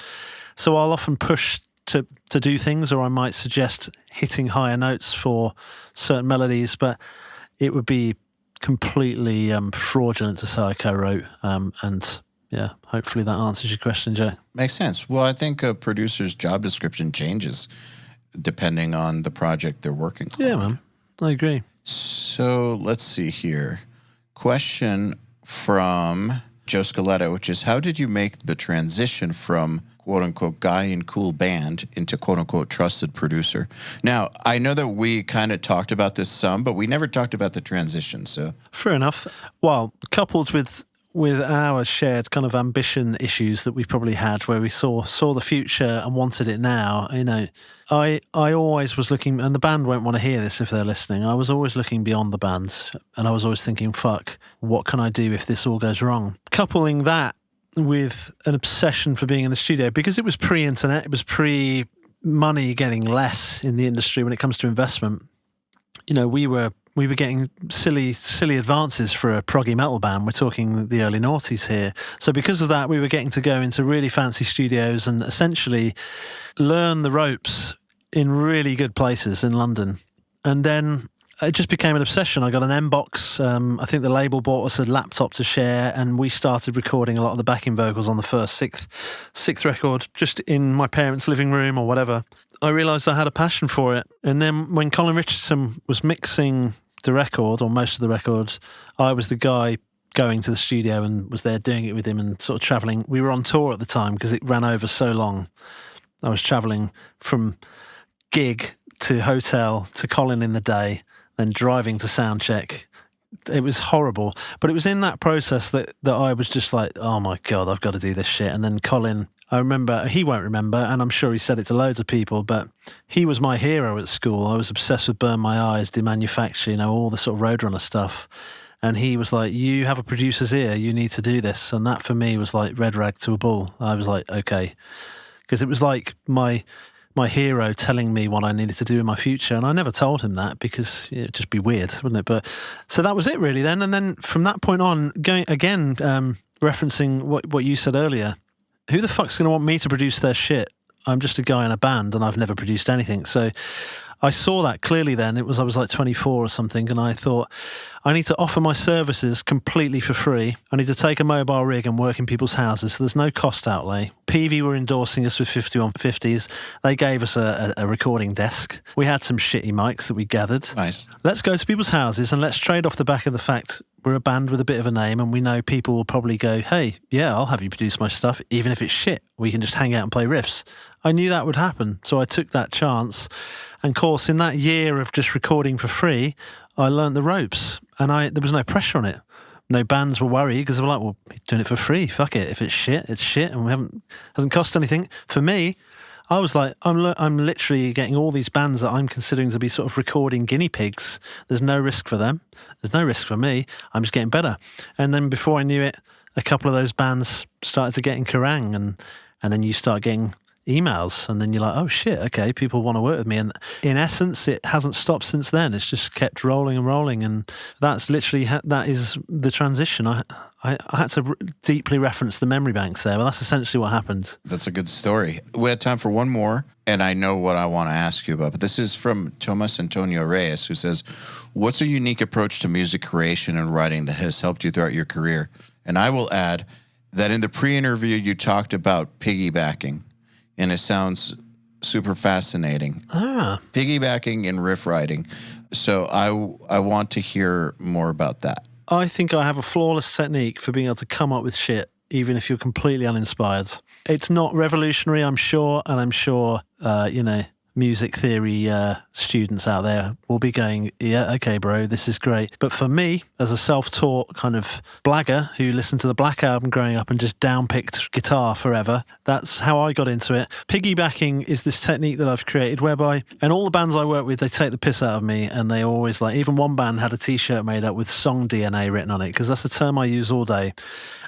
So I'll often push to do things, or I might suggest hitting higher notes for certain melodies, but it would be completely fraudulent to say I co-wrote. And yeah, hopefully that answers your question, Joe. Makes sense. Well, I think a producer's job description changes depending on the project they're working on. Yeah, man. I agree. So let's see here. Question from Joe Scaletta, which is, how did you make the transition from quote-unquote guy in cool band into quote-unquote trusted producer? Now, I know that we kind of talked about this some, but we never talked about the transition, so. Fair enough. Well, coupled with our shared kind of ambition issues that we probably had, where we saw the future and wanted it now, you know, I always was looking, and the band won't want to hear this if they're listening, I was always looking beyond the band, and I was always thinking, fuck, what can I do if this all goes wrong? Coupling that with an obsession for being in the studio, because it was pre-internet, it was pre-money getting less in the industry when it comes to investment. You know, we were getting silly advances for a proggy metal band. We're talking the early noughties here. So because of that, we were getting to go into really fancy studios and essentially learn the ropes in really good places in London. And then it just became an obsession. I got an M-Box. I think the label bought us a laptop to share, and we started recording a lot of the backing vocals on the first SikTh record, just in my parents' living room or whatever. I realised I had a passion for it. And then when Colin Richardson was mixing the record, or most of the records, I was the guy going to the studio and was there doing it with him and sort of travelling. We were on tour at the time because it ran over so long. I was travelling from gig to hotel to Colin in the day, then driving to sound check. It was horrible. But it was in that process that I was just like, oh my God, I've got to do this shit. And then Colin, I remember, he won't remember, and I'm sure he said it to loads of people, but he was my hero at school. I was obsessed with Burn My Eyes, Demanufacture, you know, all the sort of Roadrunner stuff. And he was like, you have a producer's ear, you need to do this. And that for me was like red rag to a bull. I was like, okay. Because it was like my hero telling me what I needed to do in my future. And I never told him that because it'd just be weird, wouldn't it? But so that was it really then. And then from that point on, going again, referencing what you said earlier, who the fuck's going to want me to produce their shit? I'm just a guy in a band and I've never produced anything. So I saw that clearly then. I was like 24 or something, and I thought, I need to offer my services completely for free. I need to take a mobile rig and work in people's houses, so there's no cost outlay. PV were endorsing us with 5150s. They gave us a recording desk. We had some shitty mics that we gathered. Nice. Let's go to people's houses and let's trade off the back of the fact we're a band with a bit of a name, and we know people will probably go, hey, yeah, I'll have you produce my stuff, even if it's shit. We can just hang out and play riffs. I knew that would happen, so I took that chance. And of course, in that year of just recording for free, I learned the ropes, and there was no pressure on it. No bands were worried because they were like, well, you're doing it for free. Fuck it. If it's shit, it's shit, and hasn't cost anything. For me, I was like, I'm literally getting all these bands that I'm considering to be sort of recording guinea pigs. There's no risk for them. There's no risk for me. I'm just getting better. And then before I knew it, a couple of those bands started to get in Kerrang, and then you start getting emails, and then you're like, oh shit, okay, people want to work with me. And in essence, it hasn't stopped since then. It's just kept rolling and rolling, and that's literally that is the transition. I had to deeply reference the memory banks there, but that's essentially what happened. That's a good story. We had time for one more, and I know what I want to ask you about, but this is from Tomas Antonio Reyes, who says, what's a unique approach to music creation and writing that has helped you throughout your career? And I will add that in the pre-interview, you talked about piggybacking, and it sounds super fascinating. Piggybacking and riff writing. So I want to hear more about that. I think I have a flawless technique for being able to come up with shit, even if you're completely uninspired. It's not revolutionary, I'm sure, and I'm sure, music theory students out there will be going, yeah, okay, bro, this is great. But for me, as a self-taught kind of blagger who listened to the Black Album growing up and just downpicked guitar forever, that's how I got into it. Piggybacking is this technique that I've created whereby, and all the bands I work with, they take the piss out of me, and they always like, even one band had a t-shirt made up with song DNA written on it, because that's a term I use all day.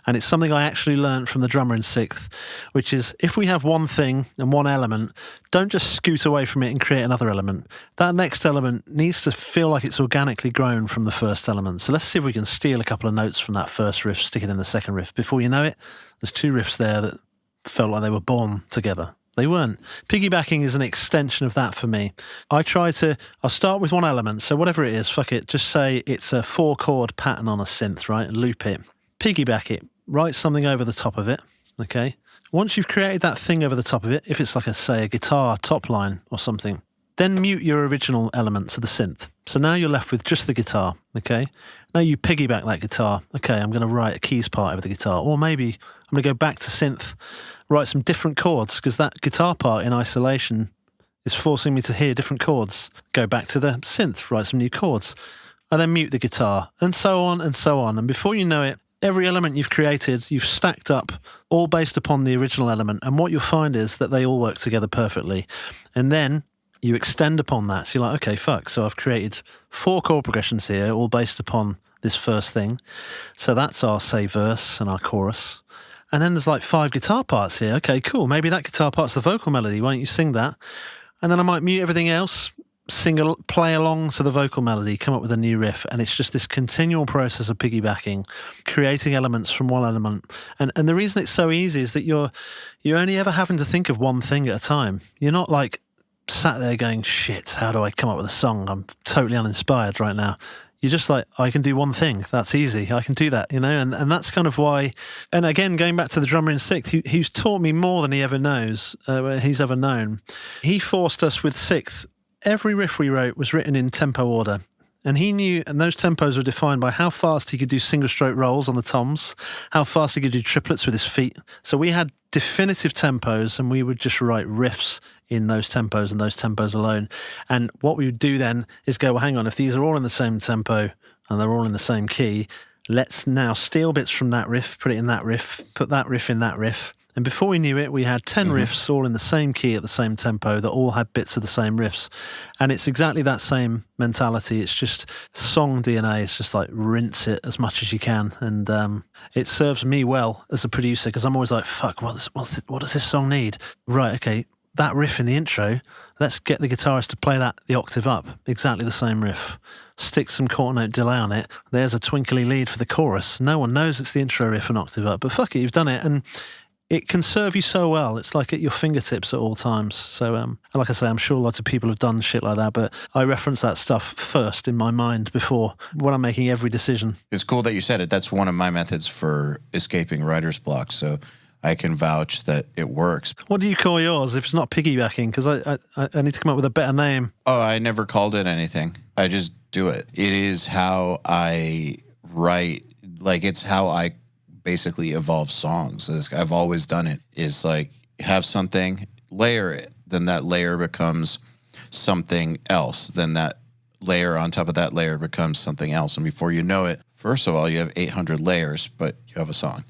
And it's something I actually learned from the drummer in SikTh, which is if we have one thing and one element, don't just scoot away from it and create another element. That next element needs to feel like it's organically grown from the first element. So let's see if we can steal a couple of notes from that first riff, stick it in the second riff. Before you know it, there's two riffs there that felt like they were born together. They weren't. Piggybacking is an extension of that for me. I'll start with one element. So whatever it is, fuck it. Just say it's a 4-chord pattern on a synth, right? And loop it. Piggyback it. Write something over the top of it, okay? Once you've created that thing over the top of it, if it's like a guitar top line or something, then mute your original elements of the synth. So now you're left with just the guitar, okay? Now you piggyback that guitar. Okay, I'm going to write a keys part over the guitar. Or maybe I'm going to go back to synth, write some different chords, because that guitar part in isolation is forcing me to hear different chords. Go back to the synth, write some new chords, and then mute the guitar, and so on and so on. And before you know it, every element you've created, you've stacked up, all based upon the original element. And what you'll find is that they all work together perfectly. And then you extend upon that. So you're like, okay, fuck. So I've created 4 chord progressions here, all based upon this first thing. So that's our, say, verse and our chorus. And then there's like 5 guitar parts here. Okay, cool. Maybe that guitar part's the vocal melody. Why don't you sing that? And then I might mute everything else, play along to the vocal melody, come up with a new riff, and it's just this continual process of piggybacking, creating elements from one element. And the reason it's so easy is that you're only ever having to think of one thing at a time. You're not like sat there going, shit, how do I come up with a song? I'm totally uninspired right now. You're just like, I can do one thing. That's easy. I can do that, and that's kind of why. And again, going back to the drummer in SikTh, who's taught me more than he's ever known. He forced us with SikTh. Every riff we wrote was written in tempo order. And he knew, and those tempos were defined by how fast he could do single stroke rolls on the toms, how fast he could do triplets with his feet. So we had definitive tempos, and we would just write riffs in those tempos and those tempos alone. And what we would do then is go, well, hang on, if these are all in the same tempo and they're all in the same key, let's now steal bits from that riff, put it in that riff, put that riff in that riff. And before we knew it, we had 10 riffs all in the same key at the same tempo that all had bits of the same riffs. And it's exactly that same mentality. It's just song DNA. It's just like rinse it as much as you can. And it serves me well as a producer, because I'm always like, fuck, what does this song need? Right, okay, that riff in the intro, let's get the guitarist to play that the octave up, exactly the same riff. Stick some quarter note delay on it. There's a twinkly lead for the chorus. No one knows it's the intro riff an octave up, but fuck it, you've done it. And it can serve you so well. It's like at your fingertips at all times. So, like I say, I'm sure lots of people have done shit like that, but I reference that stuff first in my mind before when I'm making every decision. It's cool that you said it. That's one of my methods for escaping writer's block. So I can vouch that it works. What do you call yours if it's not piggybacking? Because I need to come up with a better name. Oh, I never called it anything. I just do it. It is how I write. Like, it's how I basically evolve songs. I've always done it. Is like, have something, layer it, then that layer becomes something else, then that layer on top of that layer becomes something else, and before you know it, First of all, you have 800 layers, but you have a song.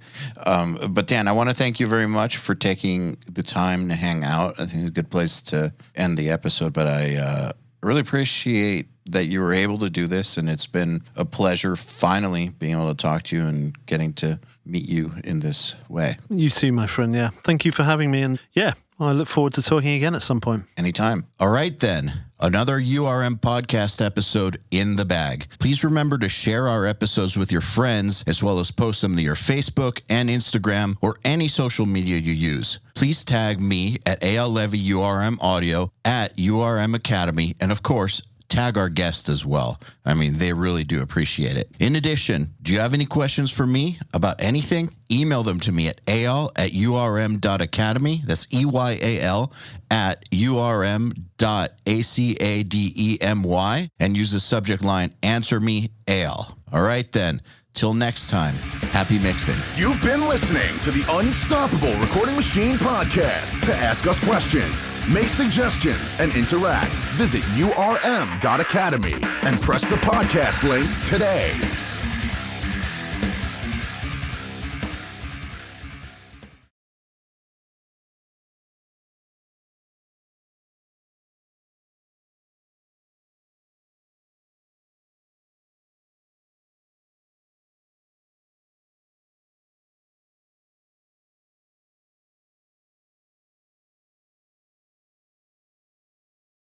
But Dan, I want to thank you very much for taking the time to hang out. I think it's a good place to end the episode, but I really appreciate that you were able to do this, and it's been a pleasure finally being able to talk to you and getting to meet you in this way. You too, my friend, yeah. Thank you for having me, and yeah, I look forward to talking again at some point. Anytime. All right, then. Another URM podcast episode in the bag. Please remember to share our episodes with your friends, as well as post them to your Facebook and Instagram or any social media you use. Please tag me at EYAL Levy URM Audio at URM Academy, and of course, tag our guests as well. I mean, they really do appreciate it. In addition, do you have any questions for me about anything? Email them to me at eyal@urm.academy. That's EYAL at urm.academy, and use the subject line, Answer Me, EYAL. All right, then. Till next time, happy mixing. You've been listening to the Unstoppable Recording Machine podcast. To ask us questions, make suggestions, and interact, visit urm.academy and press the podcast link today.